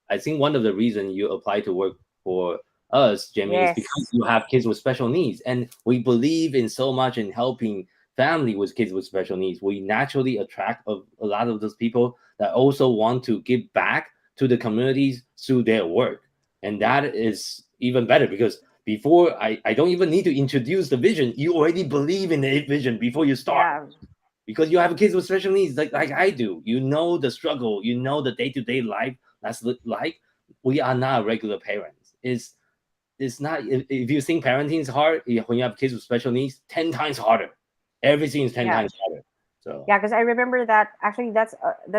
I think one of the reasons you apply to work for us, Jamie, is because Yes. you have kids with special needs, and we believe in so much in helping family with kids with special needs. We naturally attract a lot of those people that also want to give back to the communities through their work, and that is even better because before I don't even need to introduce the vision, you already believe in the vision before you start Yeah. because you have kids with special needs like I do. You know the struggle, you know the day-to-day life that's like. We are not regular parents. It's not if you think parenting is hard when you have kids with special needs, 10 times harder. Everything is 10 Yeah. times harder. So Yeah, because I remember that actually that's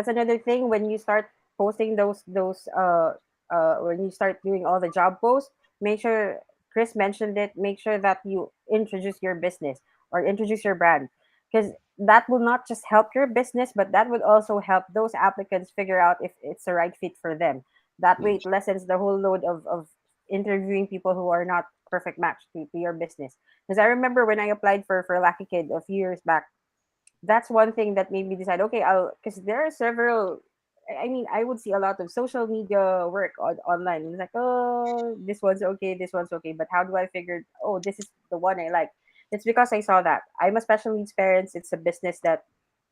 another thing when you start posting those when you start doing all the job posts, make sure Chris mentioned it, make sure that you introduce your business or introduce your brand because that will not just help your business, but that would also help those applicants figure out if it's the right fit for them. That way mm, it lessens the whole load of interviewing people who are not perfect match to your business. Because I remember when I applied for Lucky Kid a few years back, that's one thing that made me decide, okay, I'll, because there are several, I mean, I would see a lot of social media work online, and it's like, oh, this one's okay, this one's okay, but how do I figure, oh, this is the one I like? It's because I saw that I'm a special needs parent. It's a business that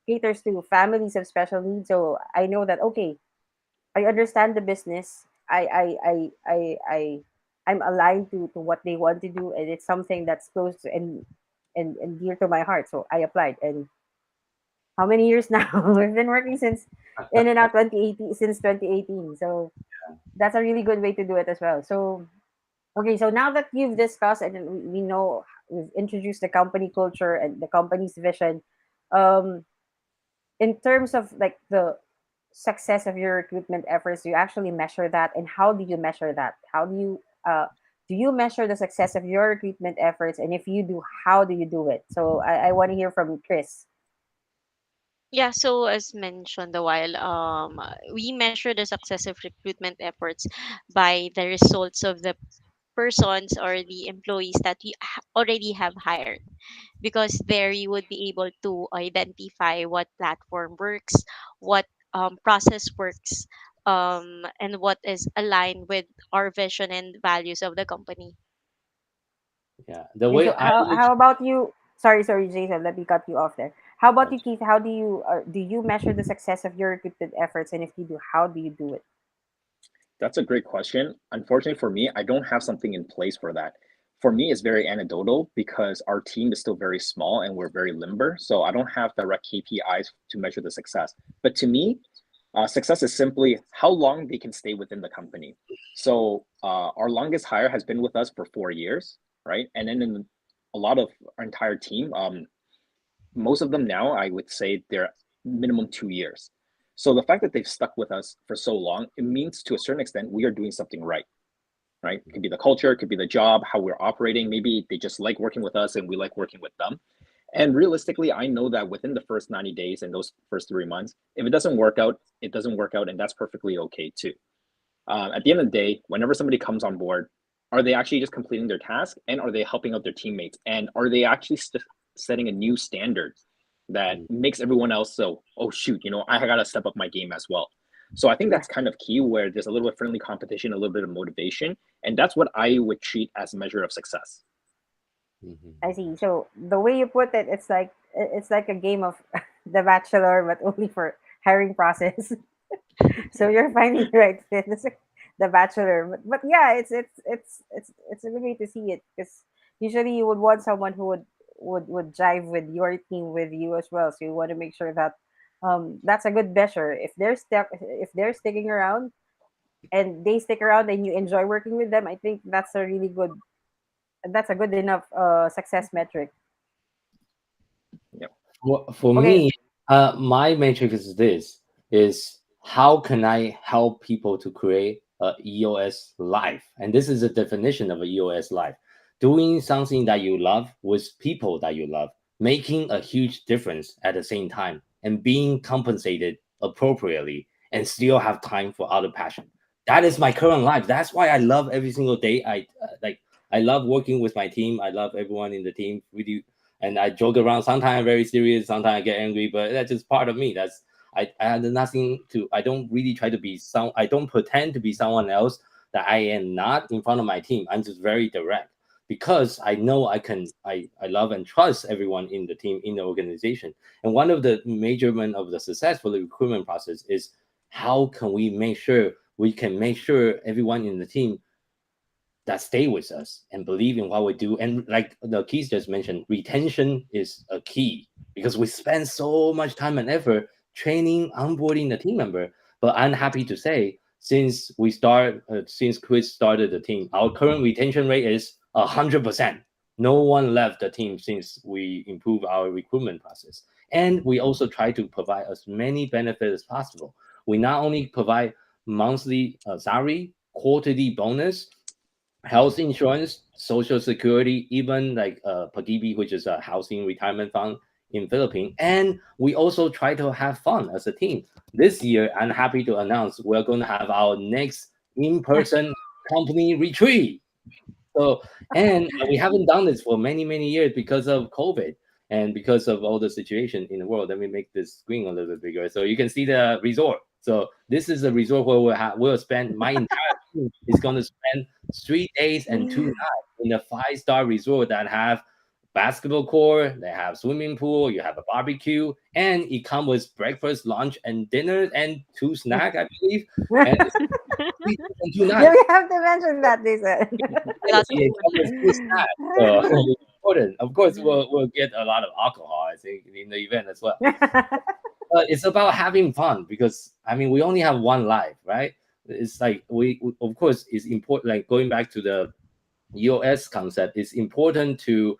caters to families of special needs, so I know that, okay, I understand the business. I'm aligned to what they want to do, and it's something that's close to, and and dear to my heart. So I applied, and how many years now? We've been working since in and out 2018 since 2018. So that's a really good way to do it as well. So okay, so now that you've discussed and we know we've introduced the company culture and the company's vision, um, in terms of like the success of your recruitment efforts, do you actually measure that, and how do you measure that? How do you measure the success of your recruitment efforts, and if you do, how do you do it? So I want to hear from Chris. Yeah, so as mentioned a while, we measure the success of recruitment efforts by the results of the persons or the employees that we already have hired, because there you would be able to identify what platform works, what process works, and what is aligned with our vision and values of the company. Yeah, the Okay, way so I how about you? Sorry, Jason. Let me cut you off there. How about you, look. Keith? How do you measure the success of your recruitment efforts, and if you do, how do you do it? That's a great question. Unfortunately for me, I don't have something in place for that. For me, it's very anecdotal because our team is still very small and we're very limber. So I don't have direct KPIs to measure the success. But to me, success is simply how long they can stay within the company. So our longest hire has been with us for 4 years, right? And then in a lot of our entire team, most of them now, I would say they're minimum 2 years. So the fact that they've stuck with us for so long, it means to a certain extent we are doing something right, right? It could be the culture, it could be the job, how we're operating. Maybe they just like working with us and we like working with them. And realistically, I know that within the first 90 days and those first 3 months, if it doesn't work out, it doesn't work out, and that's perfectly okay too. At the end of the day, whenever somebody comes on board, are they actually just completing their task, and are they helping out their teammates, and are they actually setting a new standard that Mm. makes everyone else so, oh shoot, I gotta step up my game as well. So I think Yeah, that's kind of key, where there's a little bit of friendly competition, a little bit of motivation, and that's what I would treat as a measure of success. I Mhm. see. So the way you put it, it's like a game of The Bachelor, but only for hiring process. So you're finding the right fit. It's like The Bachelor, but yeah, it's a good way to see it, because usually you would want someone who would jive with your team with you as well. So you want to make sure that that's a good measure. If they're sticking around and they stick around and you enjoy working with them, I think that's a good enough success metric. Yep. For Okay. me, my matrix is this: is how can I help people to create a EOS life? And this is a definition of a EOS life: doing something that you love with people that you love, making a huge difference at the same time, and being compensated appropriately, and still have time for other passion. That is my current life. That's why I love every single day. Like. I love working with my team. I love everyone in the team. Really, and I joke around. Sometimes I'm very serious. Sometimes I get angry, but that's just part of me. I had nothing to. I don't really try to be some. I don't pretend to be someone else that I am not in front of my team. I'm just very direct because I know I can. I love and trust everyone in the team, in the organization. And one of the measurement of the successful recruitment process is how can we make sure we can make sure everyone in the team that stay with us and believe in what we do. And like the Keith just mentioned, retention is a key because we spend so much time and effort training, onboarding the team member. But I'm happy to say, since Chris started the team, our current retention rate is 100%. No one left the team since we improve our recruitment process. And we also try to provide as many benefits as possible. We not only provide monthly salary, quarterly bonus, health insurance, social security, even like PAGIBI, which is a housing retirement fund in Philippines. And we also try to have fun as a team. This year, I'm happy to announce we're going to have our next in-person company retreat. So, and we haven't done this for many, many years because of COVID and because of all the situation in the world. Let me make this screen a little bit bigger so you can see the resort. So this is a resort where we'll spend my entire team is going to spend 3 days and 2 nights in a five-star resort that have basketball court, they have swimming pool, you have a barbecue, and it comes with breakfast, lunch, and dinner, and two snack, I believe. And it's 3 days and 2 nights. You have to mention that, Jason. Lots of Yeah, it food. comes with two snacks. So important. Of course, Mhm. we'll get a lot of alcohol, I think, in the event as well. But it's about having fun because I mean we only have one life, right? It's like of course it's important. Like going back to the EOS concept, it's important to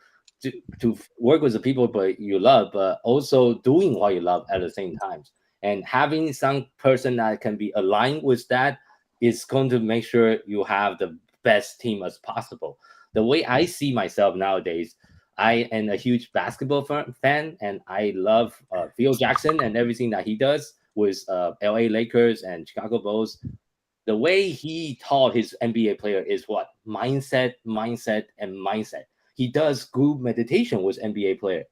to work with the people but you love, but also doing what you love at the same time. And having some person that can be aligned with that is going to make sure you have the best team as possible. The way I see myself nowadays, I am a huge basketball fan, and I love Phil Jackson and everything that he does with LA Lakers and Chicago Bulls. The way he taught his NBA player is what mindset, mindset, and mindset. He does group meditation with NBA player.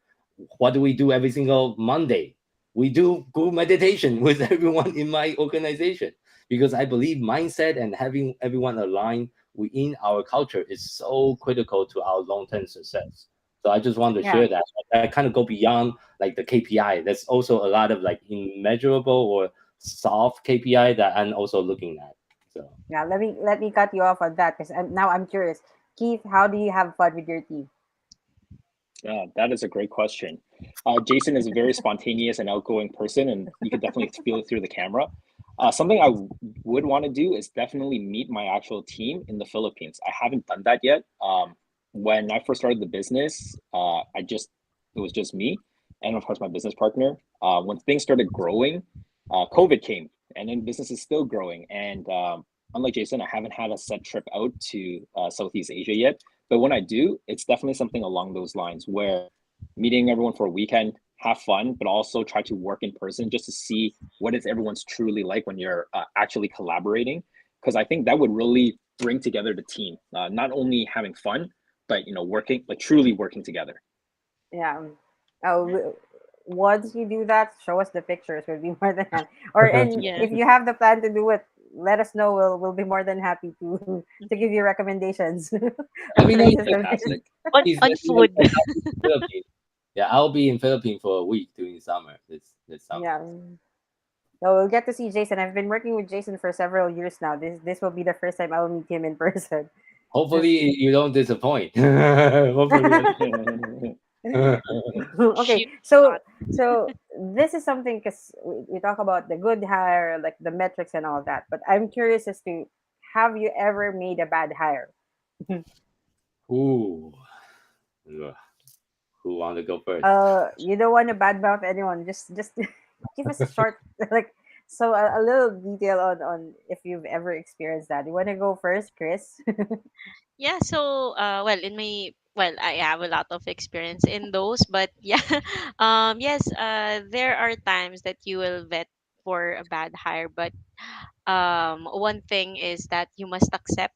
What do we do every single Monday? We do group meditation with everyone in my organization because I believe mindset and having everyone aligned within our culture is so critical to our long-term success. So I just want to Yeah. share that. I kind of go beyond like the KPI. There's also a lot of like immeasurable or soft KPI that I'm also looking at. So Yeah, let me cut you off on that because I'm curious. Keith, how do you have fun with your team? Yeah, that is a great question. Jason is a very spontaneous and outgoing person, and you can definitely feel it through the camera. Something I would want to do is definitely meet my actual team in the Philippines. I haven't done that yet. When I first started the business, it was just me, and of course my business partner. When things started growing, COVID came, and then business is still growing. And unlike Jason, I haven't had a set trip out to Southeast Asia yet. But when I do, it's definitely something along those lines where meeting everyone for a weekend, have fun, but also try to work in person just to see what is everyone's truly like when you're actually collaborating. Because I think that would really bring together the team, not only having fun, but working like truly working together. Yeah. Once you do that, show us the pictures. We'll be more than happy. Or and Yeah. if you have the plan to do it, let us know. We'll be more than happy to to give you recommendations let of me know in places to visit. advance. Please On let me know food. when I'll be in Philippines. Yeah, I'll be in Philippines for a week during summer. This summer. Yeah. So we'll get to see Jason. I've been working with Jason for several years now. This will be the first time I'll meet him in person. Hopefully you don't disappoint. Hopefully. Okay, Shoot. so this is something because we talk about the good hire, like the metrics and all that. But I'm curious as to have you ever made a bad hire? Ooh. Ugh. Who want to go first? You don't want to badmouth anyone. Just give us a short like a little detail on if you've ever experienced that. You want to go first, Chris? Yeah, so well in my well I have a lot of experience in those, but yeah. Yes, there are times that you will vet for a bad hire, but one thing is that you must accept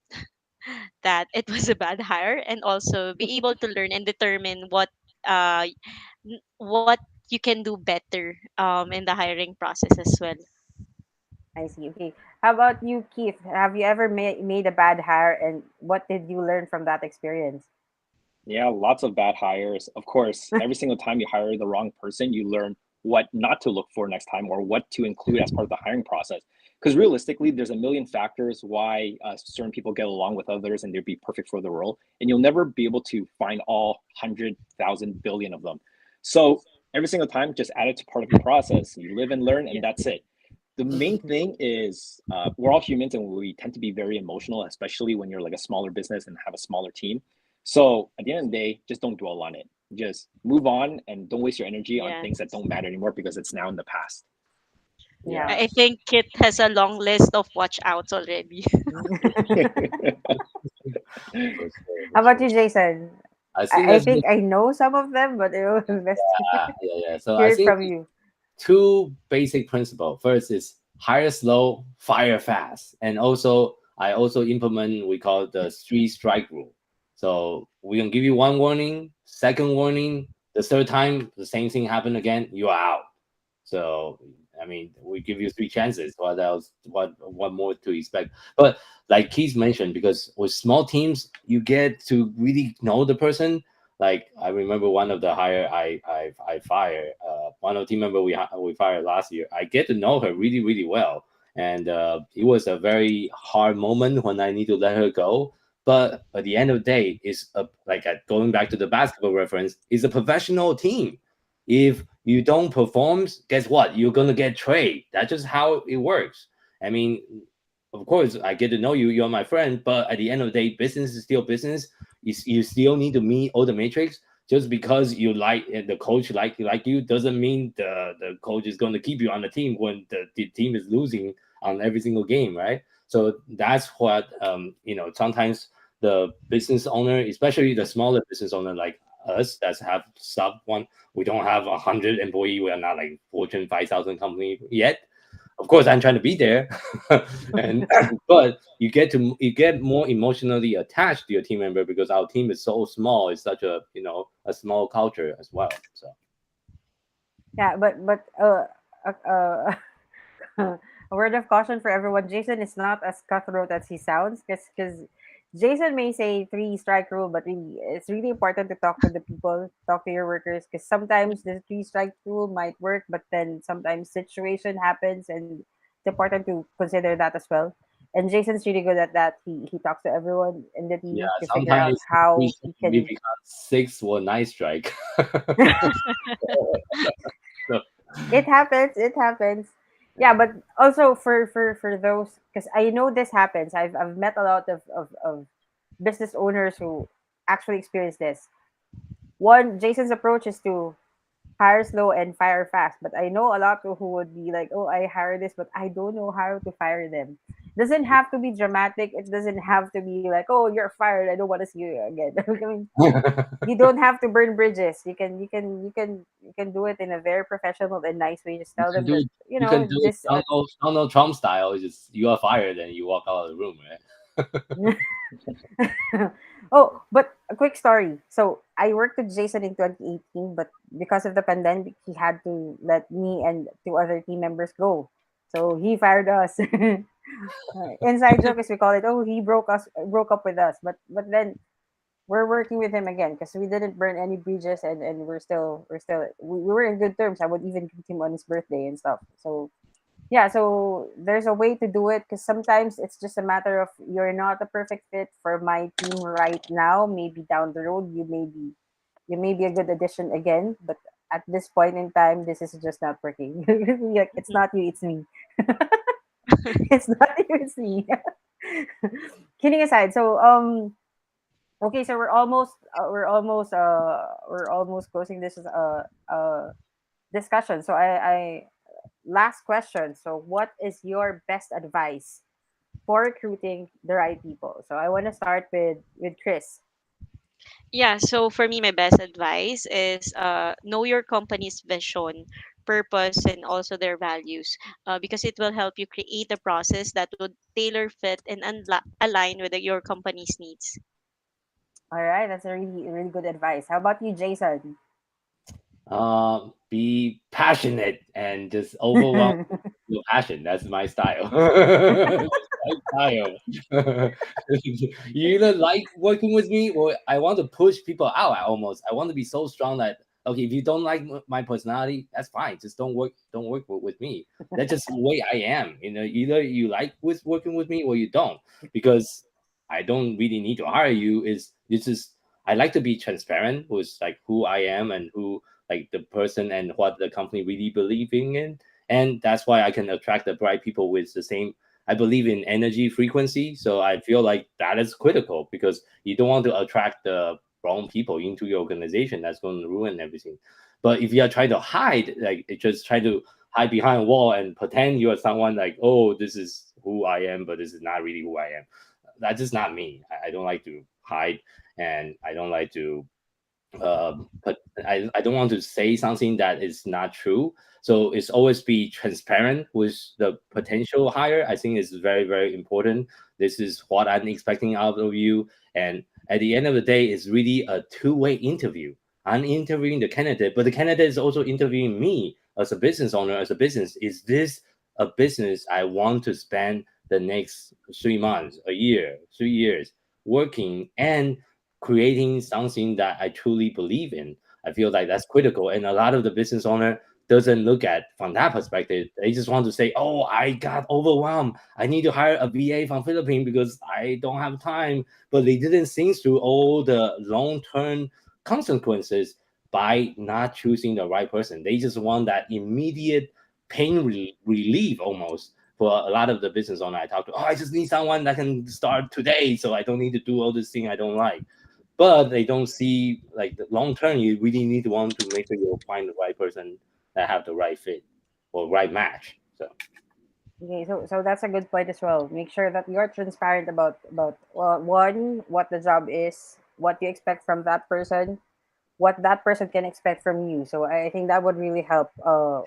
that it was a bad hire, and also be able to learn and determine uh what you can do better in the hiring process as well. I see. Okay. How about you, Keith? Have you ever made a bad hire, and what did you learn from that experience? Yeah, lots of bad hires. Of course, every single time you hire the wrong person, you learn what not to look for next time or what to include as part of the hiring process. Because realistically, there's a million factors why certain people get along with others and they'd be perfect for the role. And you'll never be able to find all 100,000 billion of them. So every single time, just add it to part of your process. You live and learn, Yeah. and that's it. The main thing is we're all humans and we tend to be very emotional, especially when you're like a smaller business and have a smaller team. So at the end of the day, just don't dwell on it. Just move on and don't waste your energy on Yeah. things that don't matter anymore because it's now in the past. Yeah. Yeah. I think it has a long list of watch outs already. For sure, How for about sure. you, Jason? I think I there's think I know some of them, but it was best to yeah. So hear I it think from you. two basic principles. First is hire slow, fire fast, and also I also implement we call it the three strike rule. So we can give you one warning, second warning, the third time the same thing happen again, you are out. So I mean, we give you three chances. What else? What more to expect? But like Keith mentioned, because with small teams, you get to really know the person. Like I remember one of the hire I fired one of the team member we fired last year. I get to know her really well, and it was a very hard moment when I need to let her go. But at the end of the day, it's going back to the basketball reference, it's a professional team. If you don't perform, guess what? You're gonna get traded. That's just how it works. I mean, of course, I get to know you. You're my friend, but at the end of the day, business is still business. You still need to meet all the metrics. Just because you like the coach like you doesn't mean the coach is going to keep you on the team when the team is losing on every single game, right? So that's what sometimes the business owner, especially the smaller business owner like us that have sub one, we don't have 100 employee. We are not like Fortune 5,000 company yet. Of course, I'm trying to be there, and but you get more emotionally attached to your team member because our team is so small. It's such a small culture as well. So Yeah, a word of caution for everyone: Jason is not as cutthroat as he sounds, because Jason may say three strike rule, but really, it's really important to talk to the people, talk to your workers, because sometimes the three strike rule might work, but then sometimes situation happens, and it's important to consider that as well. And Jason's really good at that. He talks to everyone in the yeah, team to figure out sometimes we how should he be can. because six were nice strike. So, It happens. It happens. Yeah, yeah. but also for those, because I know this happens. I've met a lot of business owners who actually experience this. One, Jason's approach is to hire slow and fire fast. But I know a lot who would be like, "Oh, I hire this, but I don't know how to fire them." Doesn't have to be dramatic. It doesn't have to be like, "Oh, you're fired. I don't want to see you again." I mean, you don't have to burn bridges. You can do it in a very professional and nice way. Just you tell can them do that it. You can do it this. Donald Trump style. It's just you are fired and you walk out of the room, right? Oh, but a quick story. So I worked with Jason in 2018, but because of the pandemic, he had to let me and two other team members go. So he fired us. Inside joke is we call it. Oh, he broke up with us. But then we're working with him again because we didn't burn any bridges, and we were in good terms. I would even greet him on his birthday and stuff. So yeah, so there's a way to do it because sometimes it's just a matter of you're not a perfect fit for my team right now. Maybe down the road you may be a good addition again, but at this point in time, this is just not working. Like it's Mhm. not you, it's me. It's not you, it's me. Kidding aside, so okay, so we're almost closing this discussion. So I last question. So what is your best advice for recruiting the right people? So I want to start with Chris. Yeah, so for me, my best advice is know your company's vision, purpose, and also their values, because it will help you create a process that would tailor fit and align with your company's needs. All right, that's a really really good advice. How about you, Jason? Be passionate and just overwhelm your passion. That's my style. That's my style. You either like working with me or I want to push people out. I want to be so strong that okay, if you don't like my personality, that's fine. Just don't work with me. That's just the way I am. Either you like with working with me or you don't, because I don't really need to hire you. It's just I like to be transparent with like who I am and who like the person and what the company really believing in, and that's why I can attract the bright people with the same. I believe in energy frequency, so I feel like that is critical because you don't want to attract the wrong people into your organization. That's going to ruin everything. But if you are trying to hide, like just try to hide behind a wall and pretend you are someone like, oh, this is who I am, but this is not really who I am. That's just not me. I don't like to hide, and I don't like to but I don't want to say something that is not true. So it's always be transparent with the potential hire. I think is very, very important. This is what I'm expecting out of you. And at the end of the day, it's really a two-way interview. I'm interviewing the candidate, but the candidate is also interviewing me as a business owner, as a business. Is this a business I want to spend the next 3 months, a year, 3 years working and creating something that I truly believe in? I feel like that's critical. And a lot of the business owner doesn't look at from that perspective. They just want to say, "Oh, I got overwhelmed. I need to hire a VA from Philippines because I don't have time." But they didn't think through all the long-term consequences by not choosing the right person. They just want that immediate relief almost. For a lot of the business owner I talk to, oh, I just need someone that can start today, so I don't need to do all this thing I don't like. But they don't see like the long term. You really need to want to make sure you find the right person that have the right fit or right match. So Okay, so that's a good point as well. Make sure that you're transparent about one, what the job is, what you expect from that person, what that person can expect from you. So I think that would really help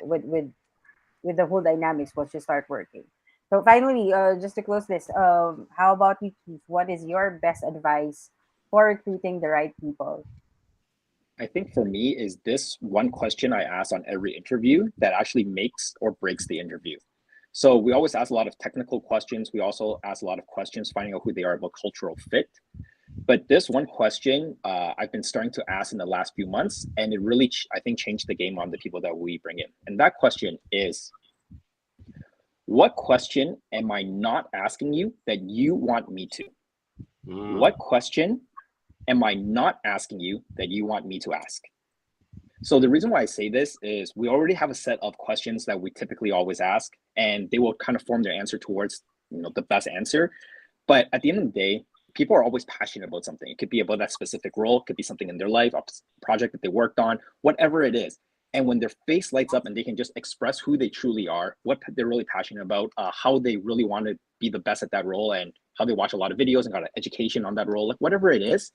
with the whole dynamics once you start working. So finally, just to close this, how about you, Keith? What is your best advice for recruiting the right people? I think for me is this one question I ask on every interview that actually makes or breaks the interview. So we always ask a lot of technical questions. We also ask a lot of questions finding out who they are about cultural fit. But this one question I've been starting to ask in the last few months, and it really, I think, changed the game on the people that we bring in. And that question is, what question am I not asking you that you want me to? mm, What question am I not asking you that you want me to ask? So the reason why I say this is we already have a set of questions that we typically always ask, and they will kind of form their answer towards the best answer. But at the end of the day, people are always passionate about something. It could be about that specific role, it could be something in their life, a project that they worked on, whatever it is. And when their face lights up and they can just express who they truly are, what they're really passionate about, how they really want to be the best at that role, and how they watch a lot of videos and got an education on that role, like whatever it is,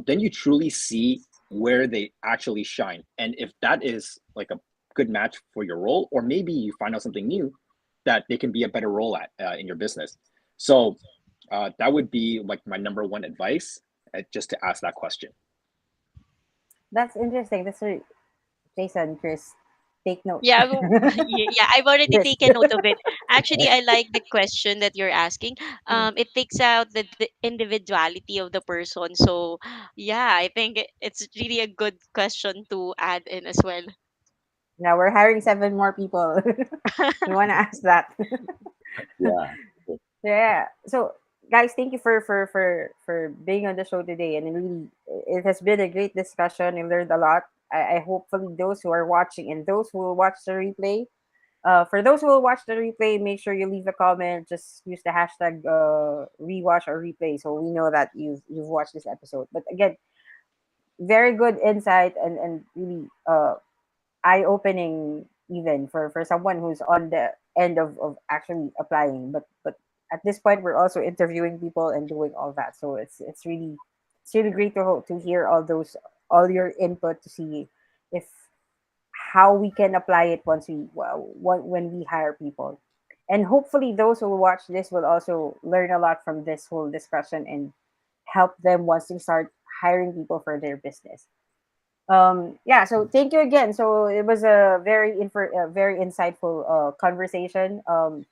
then you truly see where they actually shine. And if that is like a good match for your role, or maybe you find out something new that they can be a better role at in your business. So that would be like my number one advice, just to ask that question. That's interesting. Jason, Chris, take note. Yeah, yeah, I've already Chris. taken note of it. Actually, I like the question that you're asking. It takes out the individuality of the person. So, yeah, I think it's really a good question to add in as well. Now we're hiring seven more people. We want to ask that. yeah, Yeah. So, guys, thank you for being on the show today, and really, it has been a great discussion. We learned a lot. I hopefully those who are watching and those who will watch the replay. For those who will watch the replay, make sure you leave a comment. Just use the hashtag rewatch or replay, so we know that you've watched this episode. But again, very good insight and really eye opening even for someone who's on the end of actually applying. But at this point, we're also interviewing people and doing all that. So it's really great to hear all your input to see if how we can apply it when we hire people. And hopefully those who will watch this will also learn a lot from this whole discussion and help them once they start hiring people for their business. Yeah, so thank you again. So it was a very insightful conversation.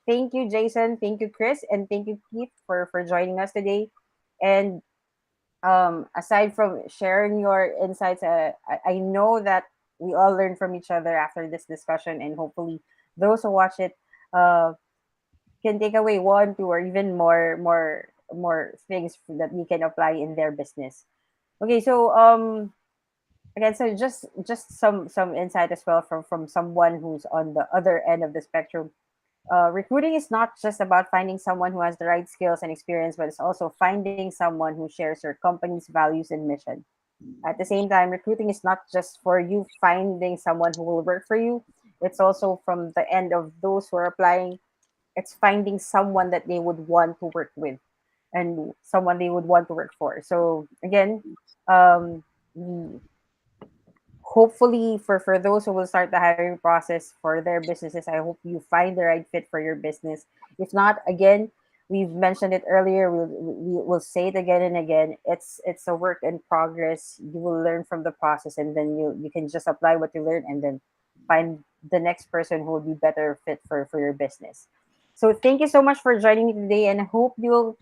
Thank you, Jason, thank you, Chris, and thank you, Keith, for joining us today. And aside from sharing your insights, I know that we all learn from each other after this discussion, and hopefully those who watch it uh, can take away one, two, or even more things that we can apply in their business. Okay, so again, so just some insight as well from someone who's on the other end of the spectrum. Recruiting is not just about finding someone who has the right skills and experience, but it's also finding someone who shares your company's values and mission. At the same time, recruiting is not just for you finding someone who will work for you. It's also from the end of those who are applying. It's finding someone that they would want to work with and someone they would want to work for. So again, um, we hopefully for those who will start the hiring process for their businesses, I hope you find the right fit for your business. If not, again, we've mentioned it earlier, we'll say it again and again, it's a work in progress. You will learn from the process, and then you can just apply what you learn and then find the next person who will be better fit for your business. So thank you so much for joining me today, and I hope you'll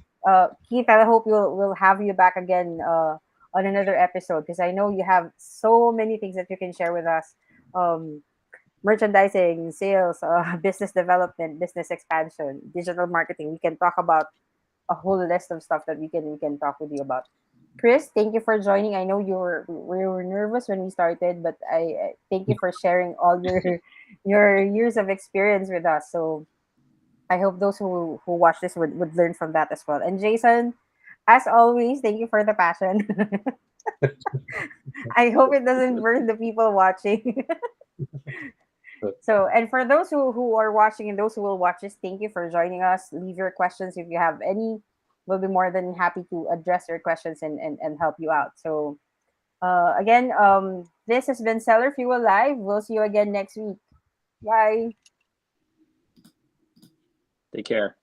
Keith, I hope we'll have you back again on another episode, because I know you have so many things that you can share with us. Um, merchandising, sales, business development, business expansion, digital marketing. We can talk about a whole list of stuff that we can talk with you about. Chris, thank you for joining. I know we were nervous when we started, but I thank you for sharing all your your years of experience with us. So I hope those who watch this would learn from that as well. And Jason, as always, thank you for the passion. I hope it doesn't burn the people watching. So, and for those who are watching and those who will watch this, thank you for joining us. Leave your questions if you have any. We'll be more than happy to address your questions and help you out. So, again, this has been Seller Fuel Live. We'll see you again next week. Bye. Take care.